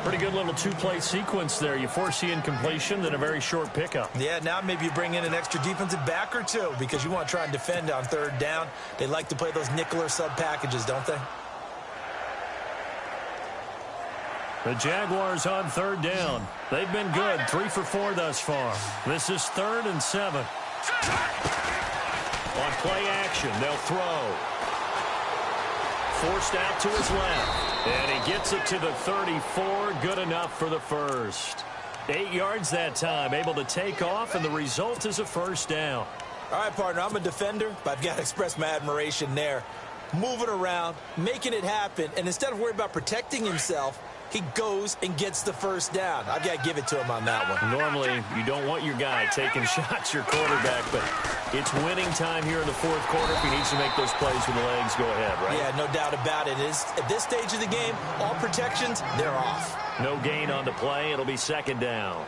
[SPEAKER 2] Pretty good little 2-play sequence there. You force the incompletion, then a very short pickup.
[SPEAKER 3] Yeah, now maybe you bring in an extra defensive back or two because you want to try and defend on 3rd down. They like to play those nickel or sub packages, don't they?
[SPEAKER 2] The Jaguars on 3rd down. They've been good, 3 for 4 thus far. This is 3rd and 7. On play action, they'll throw. Forced out to his left. And he gets it to the 34. Good enough for the first. 8 yards that time. Able to take off, and the result is a 1st down.
[SPEAKER 3] All right, partner, I'm a defender, but I've got to express my admiration there. Moving around, making it happen, and instead of worrying about protecting himself, he goes and gets the 1st down. I've got to give it to him on that one.
[SPEAKER 2] Normally, you don't want your guy taking shots, your quarterback, but it's winning time here in the 4th quarter. If he needs to make those plays with the legs, go ahead, right?
[SPEAKER 3] Yeah, no doubt about it. At this stage of the game, all protections, they're off.
[SPEAKER 2] No gain on the play. It'll be 2nd down.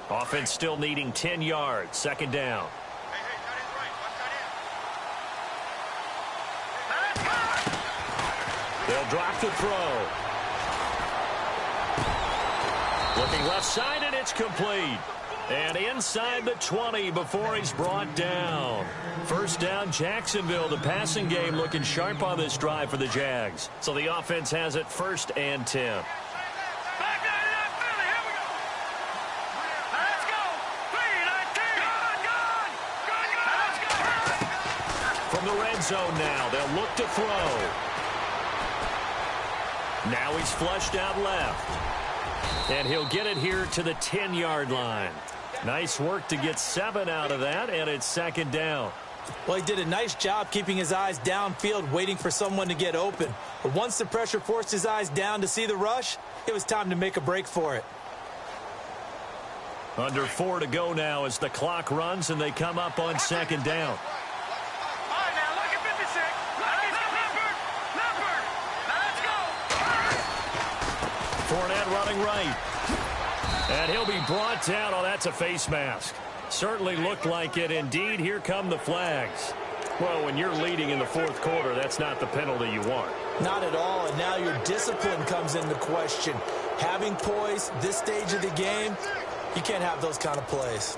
[SPEAKER 2] Offense still needing 10 yards. 2nd down. They'll drop the throw. Looking left side, and it's complete. And inside the 20 before he's brought down. First down, Jacksonville. The passing game looking sharp on this drive for the Jags. So the offense has it 1st and 10. From the red zone now, they'll look to throw. Now he's flushed out left. And he'll get it here to the 10-yard line. Nice work to get 7 out of that, and it's 2nd down.
[SPEAKER 3] Well, he did a nice job keeping his eyes downfield, waiting for someone to get open. But once the pressure forced his eyes down to see the rush, it was time to make a break for it.
[SPEAKER 2] Under 4 to go now as the clock runs, and they come up on 2nd down. Fournette running right. And he'll be brought down. Oh, that's a face mask. Certainly looked like it. Indeed, here come the flags. Well, when you're leading in the 4th quarter, that's not the penalty you want.
[SPEAKER 3] Not at all, and now your discipline comes into question. Having poise this stage of the game, you can't have those kind of plays.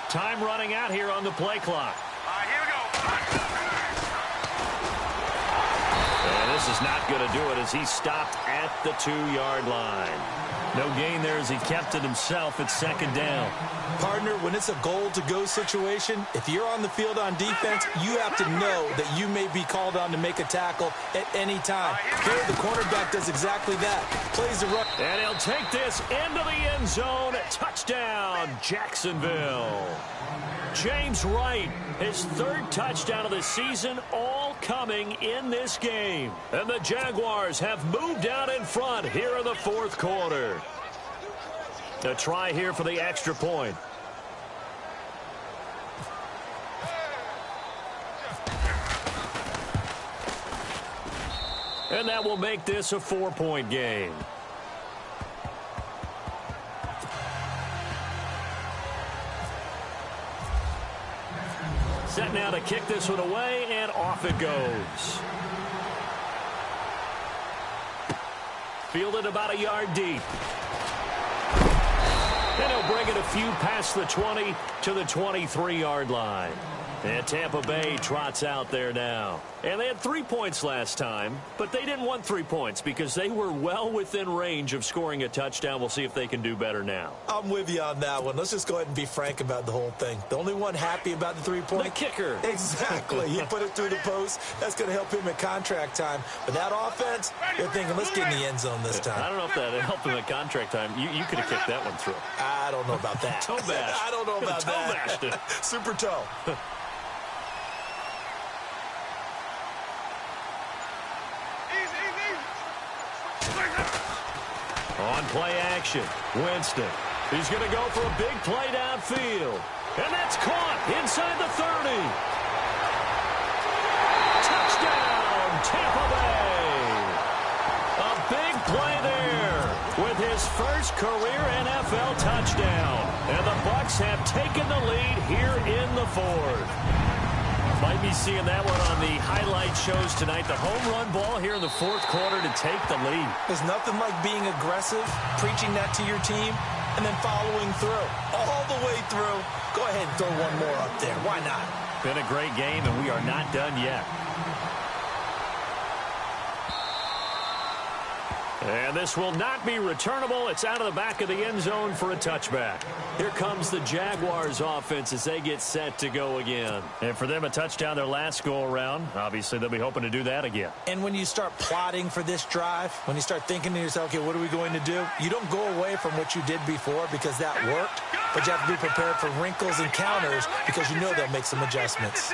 [SPEAKER 2] Time running out here on the play clock.
[SPEAKER 4] All right, here we go.
[SPEAKER 2] And this is not going to do it as he stopped at the 2-yard line. No gain there as he kept it himself at 2nd down.
[SPEAKER 3] Partner, when it's a goal-to-go situation, if you're on the field on defense, you have to know that you may be called on to make a tackle at any time. Here, the cornerback does exactly that. Plays the run.
[SPEAKER 2] And he'll take this into the end zone. Touchdown, Jacksonville. James Wright, his 3rd touchdown of the season, all coming in this game. And the Jaguars have moved out in front here in the 4th quarter. A try here for the extra point. And that will make this a 4-point game. Set now to kick this one away, and off it goes. Fielded about a yard deep. And he'll bring it a few past the 20 to the 23-yard line. And Tampa Bay trots out there now. And they had 3 points last time, but they didn't want 3 points because they were well within range of scoring a touchdown. We'll see if they can do better now.
[SPEAKER 3] I'm with you on that one. Let's just go ahead and be frank about the whole thing. The only one happy about the 3-point?
[SPEAKER 2] The kicker.
[SPEAKER 3] Exactly. He put it through the post. That's going to help him at contract time. But that offense, they're thinking, let's get in the end zone this time.
[SPEAKER 2] I don't know if that helped him at contract time. You could have kicked that one through.
[SPEAKER 3] I don't know about that.
[SPEAKER 2] Toe bash.
[SPEAKER 3] I don't know about
[SPEAKER 2] toe
[SPEAKER 3] that.
[SPEAKER 2] Bashed it.
[SPEAKER 3] Super toe.
[SPEAKER 2] On play action, Winston. He's going to go for a big play downfield. And that's caught inside the 30. Touchdown, Tampa Bay. A big play there with his first career NFL touchdown. And the Bucs have taken the lead here in the 4th. Might be seeing that one on the highlight shows tonight. The home run ball here in the 4th quarter to take the lead.
[SPEAKER 3] There's nothing like being aggressive, preaching that to your team, and then following through. All the way through. Go ahead and throw one more up there. Why not?
[SPEAKER 2] Been a great game, and we are not done yet. And this will not be returnable. It's out of the back of the end zone for a touchback. Here comes the Jaguars offense as they get set to go again. And for them, a touchdown their last go-around. Obviously, they'll be hoping to do that again.
[SPEAKER 3] And when you start plotting for this drive, when you start thinking to yourself, okay, what are we going to do? You don't go away from what you did before because that worked, but you have to be prepared for wrinkles and counters because you know they'll make some adjustments.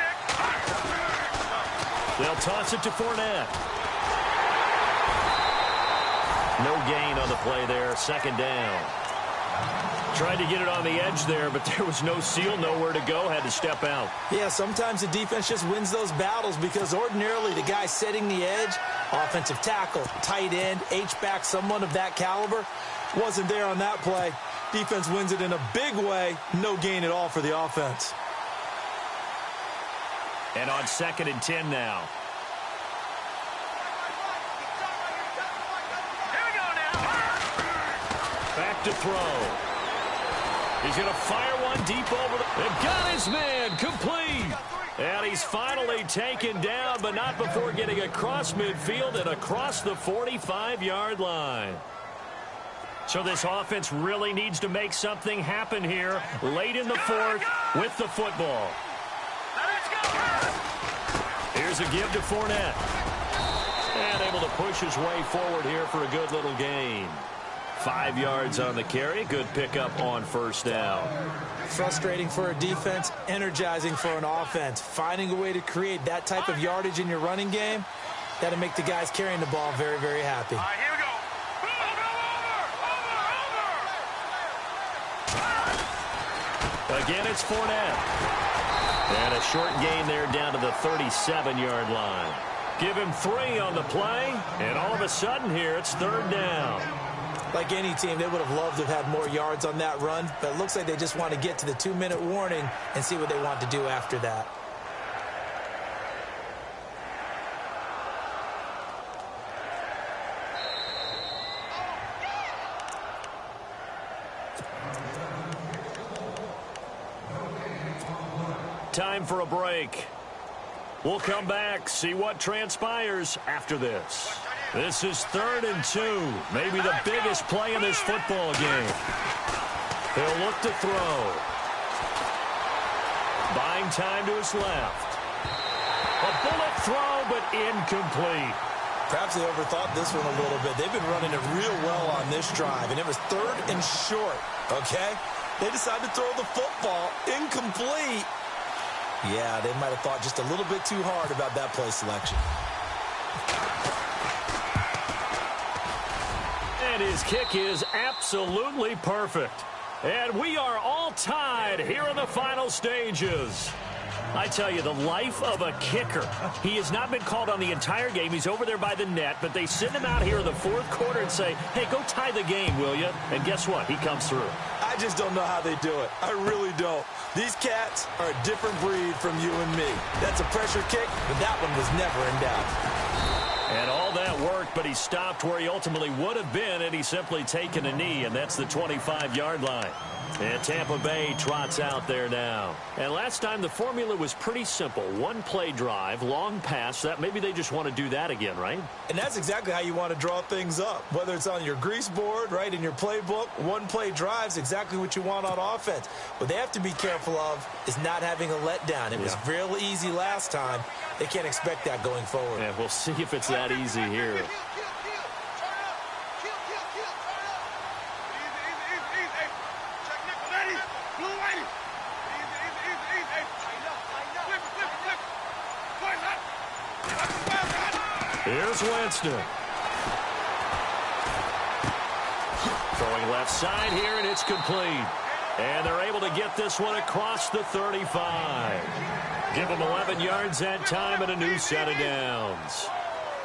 [SPEAKER 2] They'll toss it to Fournette. No gain on the play there. Second down. Tried to get it on the edge there, but there was no seal, nowhere to go, had to step out.
[SPEAKER 3] Yeah, sometimes the defense just wins those battles because ordinarily the guy setting the edge, offensive tackle, tight end, H-back, someone of that caliber, wasn't there on that play. Defense wins it in a big way. No gain at all for the offense.
[SPEAKER 2] And on 2nd and 10 now.
[SPEAKER 4] Here we go now.
[SPEAKER 2] Back to throw. He's going to fire one deep over the... And got his man complete. And he's finally taken down, but not before getting across midfield and across the 45-yard line. So this offense really needs to make something happen here late in the fourth with the football.
[SPEAKER 4] Let's go.
[SPEAKER 2] Here's a give to Fournette. And able to push his way forward here for a good little gain. 5 yards on the carry. Good pickup on first down.
[SPEAKER 3] Frustrating for a defense, energizing for an offense. Finding a way to create that type of yardage in your running game, that'll make the guys carrying the ball very, very happy.
[SPEAKER 4] All right, here we go. Over.
[SPEAKER 2] Again, it's Fournette. And a short gain there down to the 37-yard line. Give him 3 on the play, and all of a sudden here, it's 3rd down.
[SPEAKER 3] Like any team, they would have loved to have had more yards on that run, but it looks like they just want to get to the 2-minute warning and see what they want to do after that.
[SPEAKER 2] Time for a break. We'll come back, see what transpires after this. This is 3rd and 2, maybe the biggest play in this football game. He'll look to throw. Buying time to his left. A bullet throw, but incomplete.
[SPEAKER 3] Perhaps they overthought this one a little bit. They've been running it real well on this drive, and it was 3rd and short, okay? They decided to throw the football incomplete. Yeah, they might have thought just a little bit too hard about that play selection.
[SPEAKER 2] And his kick is absolutely perfect. And we are all tied here in the final stages. I tell you, the life of a kicker. He has not been called on the entire game. He's over there by the net, but they send him out here in the 4th quarter and say, hey, go tie the game, will you? And guess what? He comes through.
[SPEAKER 3] I just don't know how they do it. I really don't. These cats are a different breed from you and me. That's a pressure kick, but that one was never in doubt.
[SPEAKER 2] And all that worked, but he stopped where he ultimately would have been, and he's simply taken a knee, and that's the 25-yard line. And Tampa Bay trots out there now. And last time the formula was pretty simple. One play drive, long pass. That maybe they just want to do that again, right?
[SPEAKER 3] And that's exactly how you want to draw things up. Whether it's on your grease board, right, in your playbook, one play drive is exactly what you want on offense. What they have to be careful of is not having a letdown. It was real easy last time. They can't expect that going forward.
[SPEAKER 2] Yeah, we'll see if it's that easy here. Here's Winston. Throwing left side here, and it's complete. And they're able to get this one across the 35. Give them 11 yards that time and a new set of downs.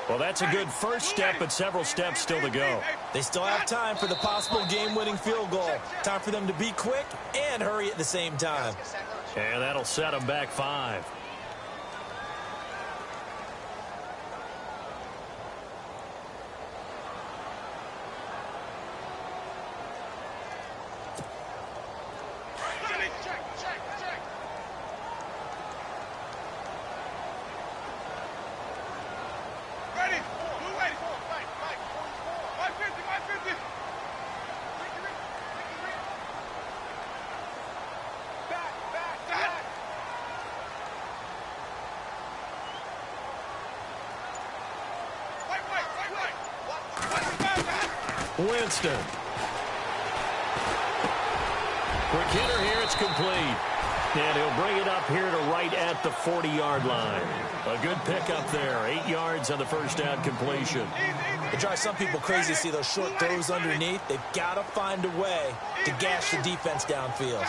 [SPEAKER 2] Well, that's a good first step, but several steps still to go.
[SPEAKER 3] They still have time for the possible game-winning field goal. Time for them to be quick and hurry at the same time.
[SPEAKER 2] And that'll set them back 5. Winston. Quick hitter here. It's complete. And he'll bring it up here to right at the 40-yard line. A good pickup there. 8 yards on the first down completion.
[SPEAKER 3] It drives some people crazy to see those short throws underneath. They've got to find a way to gash the defense downfield.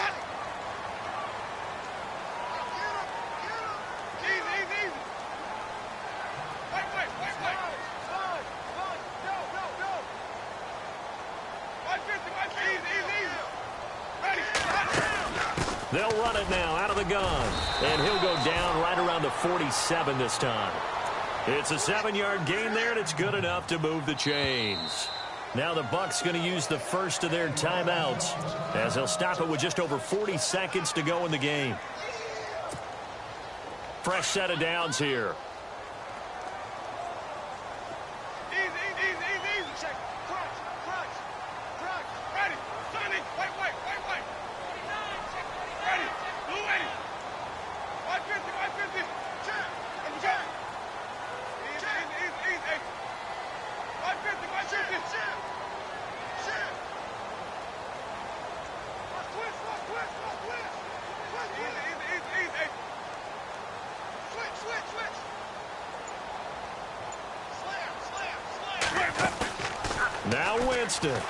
[SPEAKER 2] They'll run it now out of the gun. And he'll go down right around the 47 this time. It's a 7-yard gain there, and it's good enough to move the chains. Now the Bucs going to use the first of their timeouts as they'll stop it with just over 40 seconds to go in the game. Fresh set of downs here. Now Winston. And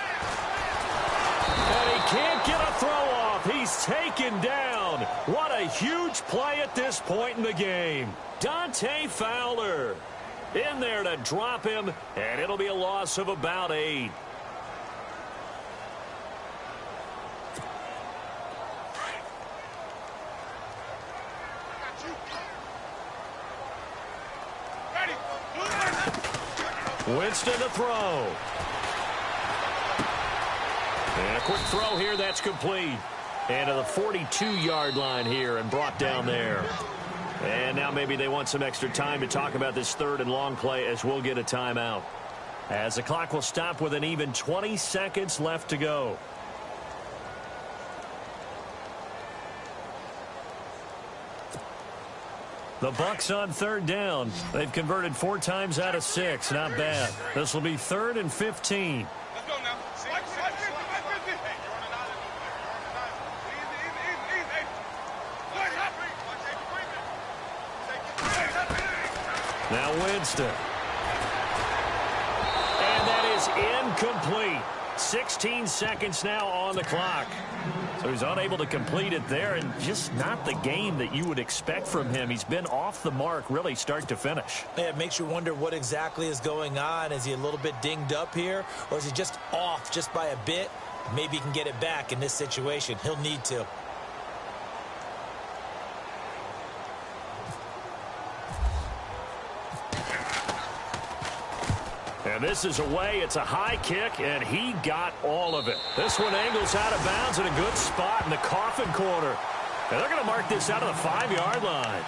[SPEAKER 2] he can't get a throw off. He's taken down. What a huge play at this point in the game. Dante Fowler in there to drop him, and it'll be a loss of about 8. Winston to throw. And a quick throw here, that's complete. And to the 42-yard line here and brought down there. And now maybe they want some extra time to talk about this third and long play as we'll get a timeout. As the clock will stop with an even 20 seconds left to go. The Bucs on third down. They've converted 4 times out of 6. Not bad. This will be 3rd and 15.
[SPEAKER 4] Let's go now.
[SPEAKER 2] Now Winston. And that is incomplete. 16 seconds now on the clock. So he's unable to complete it there, and just not the game that you would expect from him. He's been off the mark really start to finish.
[SPEAKER 3] Yeah, it makes you wonder what exactly is going on. Is he a little bit dinged up here, or is he just off just by a bit? Maybe he can get it back in this situation. He'll need to.
[SPEAKER 2] And this is away. It's a high kick, and he got all of it. This one angles out of bounds in a good spot in the coffin corner. And they're going to mark this out of the 5-yard line.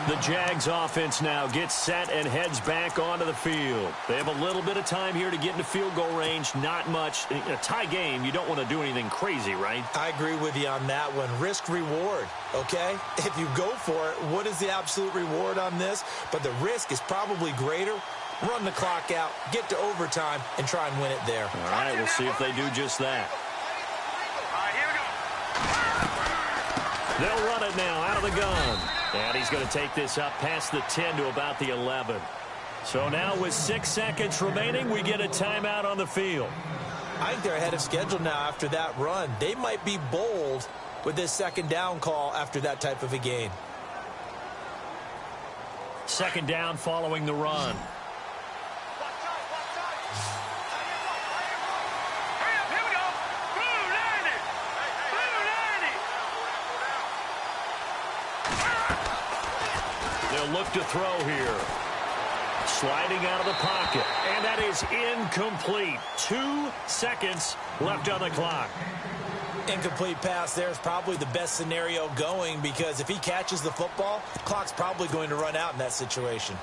[SPEAKER 2] The Jags offense now gets set and heads back onto the field. They have a little bit of time here to get into field goal range. Not much. In a tie game, you don't want to do anything crazy, right?
[SPEAKER 3] I agree with you on that one. Risk reward, okay? If you go for it, what is the absolute reward on this? But the risk is probably greater. Run the clock out, get to overtime, and try and win it there.
[SPEAKER 2] All right, we'll see if they do just that.
[SPEAKER 4] All right, here we go.
[SPEAKER 2] They'll run it now out of the gun. And he's going to take this up past the 10 to about the 11. So now with 6 seconds remaining, we get a timeout on the field.
[SPEAKER 3] I think they're ahead of schedule now after that run. They might be bold with this second down call after that type of a gain.
[SPEAKER 2] Second down following the run. Look to throw here. Sliding out of the pocket. And that is incomplete. 2 seconds left on the clock.
[SPEAKER 3] Incomplete pass there is probably the best scenario going, because if he catches the football, clock's probably going to run out in that situation.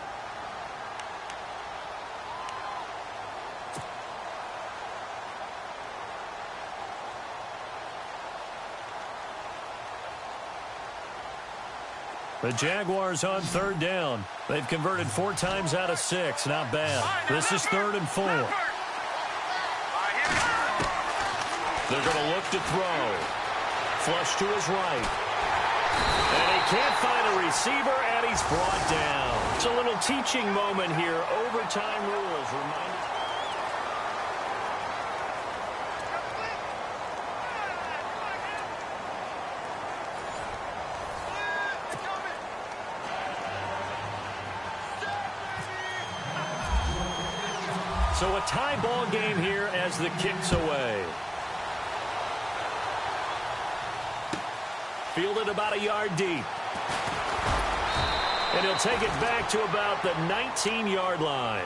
[SPEAKER 2] The Jaguars on third down. They've converted 4 times out of 6. Not bad. This is 3rd and 4. They're going to look to throw. Flush to his right. And he can't find a receiver, and he's brought down. It's a little teaching moment here. Overtime rules remind us. So a tie ball game here as the kick's away. Fielded about a yard deep. And he'll take it back to about the 19-yard line.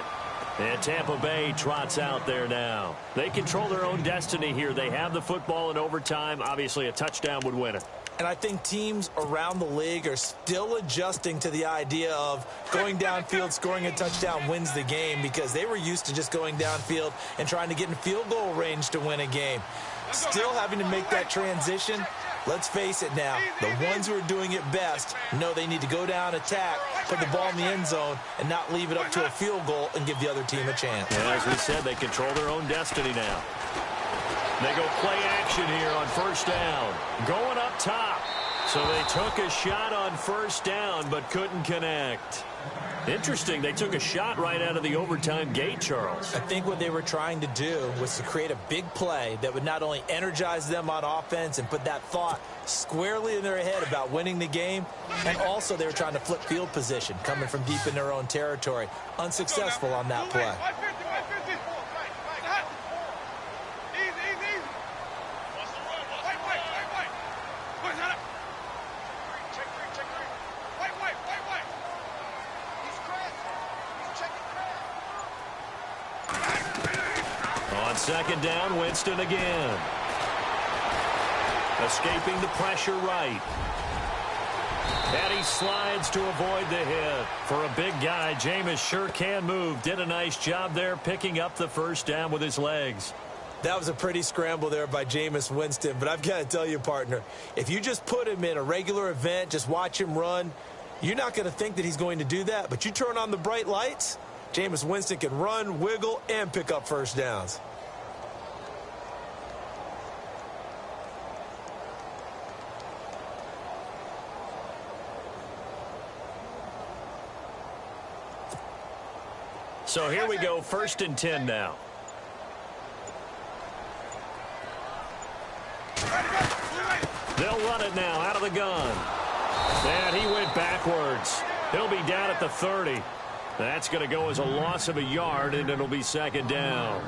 [SPEAKER 2] And Tampa Bay trots out there now. They control their own destiny here. They have the football in overtime. Obviously, a touchdown would win it.
[SPEAKER 3] And I think teams around the league are still adjusting to the idea of going downfield, scoring a touchdown wins the game, because they were used to just going downfield and trying to get in field goal range to win a game. Still having to make that transition. Let's face it now, the ones who are doing it best know they need to go down, attack, put the ball in the end zone, and not leave it up to a field goal and give the other team a chance.
[SPEAKER 2] Yeah, as we said, they control their own destiny now. They go play action here on first down. Going up top. So they took a shot on first down but couldn't connect. Interesting, they took a shot right out of the overtime gate, Charles.
[SPEAKER 3] I think what they were trying to do was to create a big play that would not only energize them on offense and put that thought squarely in their head about winning the game, and also they were trying to flip field position, coming from deep in their own territory. Unsuccessful on that play.
[SPEAKER 2] On second down, Winston again. Escaping the pressure right. And he slides to avoid the hit. For a big guy, Jameis sure can move. Did a nice job there picking up the first down with his legs.
[SPEAKER 3] That was a pretty scramble there by Jameis Winston, but I've got to tell you, partner, if you just put him in a regular event, just watch him run, you're not going to think that he's going to do that. But you turn on the bright lights, Jameis Winston can run, wiggle, and pick up first downs.
[SPEAKER 2] So here we go, 1st and 10 now. They'll run it now out of the gun. And he went backwards. He'll be down at the 30. That's going to go as a loss of a yard, and it'll be second down.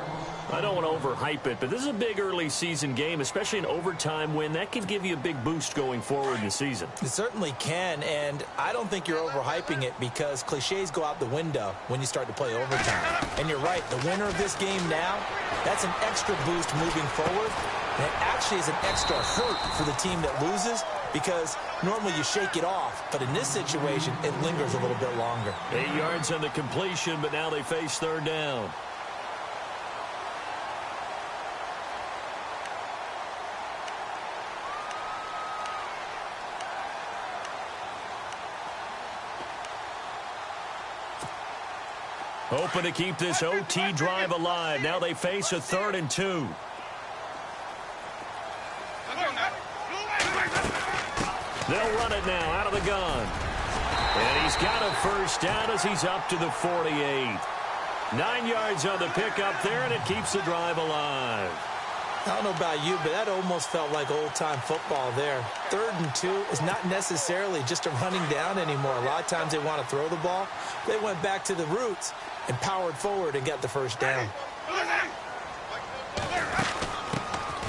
[SPEAKER 2] I don't want to overhype it, but this is a big early season game, especially an overtime win. That can give you a big boost going forward in the season.
[SPEAKER 3] It certainly can, and I don't think you're overhyping it because cliches go out the window when you start to play overtime. And you're right, the winner of this game now, that's an extra boost moving forward. And it actually is an extra hurt for the team that loses because normally you shake it off. But in this situation, it lingers a little bit longer.
[SPEAKER 2] 8 yards on the completion, but now they face third down. Hoping to keep this OT drive alive. Now they face a 3rd and 2. They'll run it now out of the gun. And he's got a first down as he's up to the 48. 9 yards on the pickup there, and it keeps the drive alive.
[SPEAKER 3] I don't know about you, but that almost felt like old-time football there. 3rd and 2 is not necessarily just a running down anymore. A lot of times they want to throw the ball. They went back to the roots and powered forward and got the first down.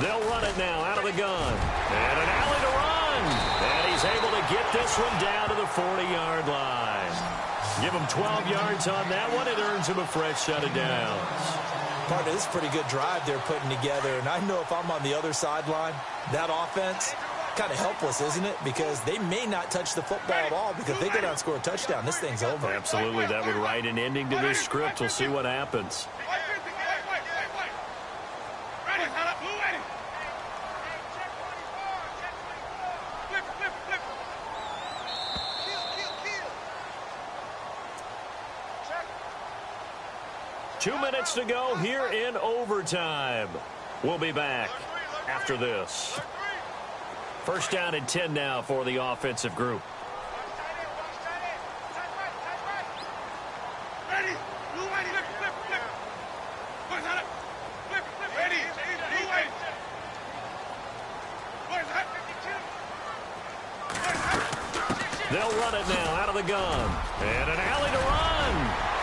[SPEAKER 2] They'll run it now out of the gun. And an alley to run. And he's able to get this one down to the 40-yard line. Give him 12 yards on that one. It earns him a fresh set of downs.
[SPEAKER 3] Partner, this is a pretty good drive they're putting together. And I know if I'm on the other sideline, that offense, kind of helpless, isn't it? Because they may not touch the football at all because if they go down and score a touchdown, this thing's over.
[SPEAKER 2] Absolutely. That would write an ending to this script. We'll see what happens. Two minutes to go here in overtime. We'll be back after this. First down and 10 now for the offensive group. They'll run it now out of the gun. And an alley to run.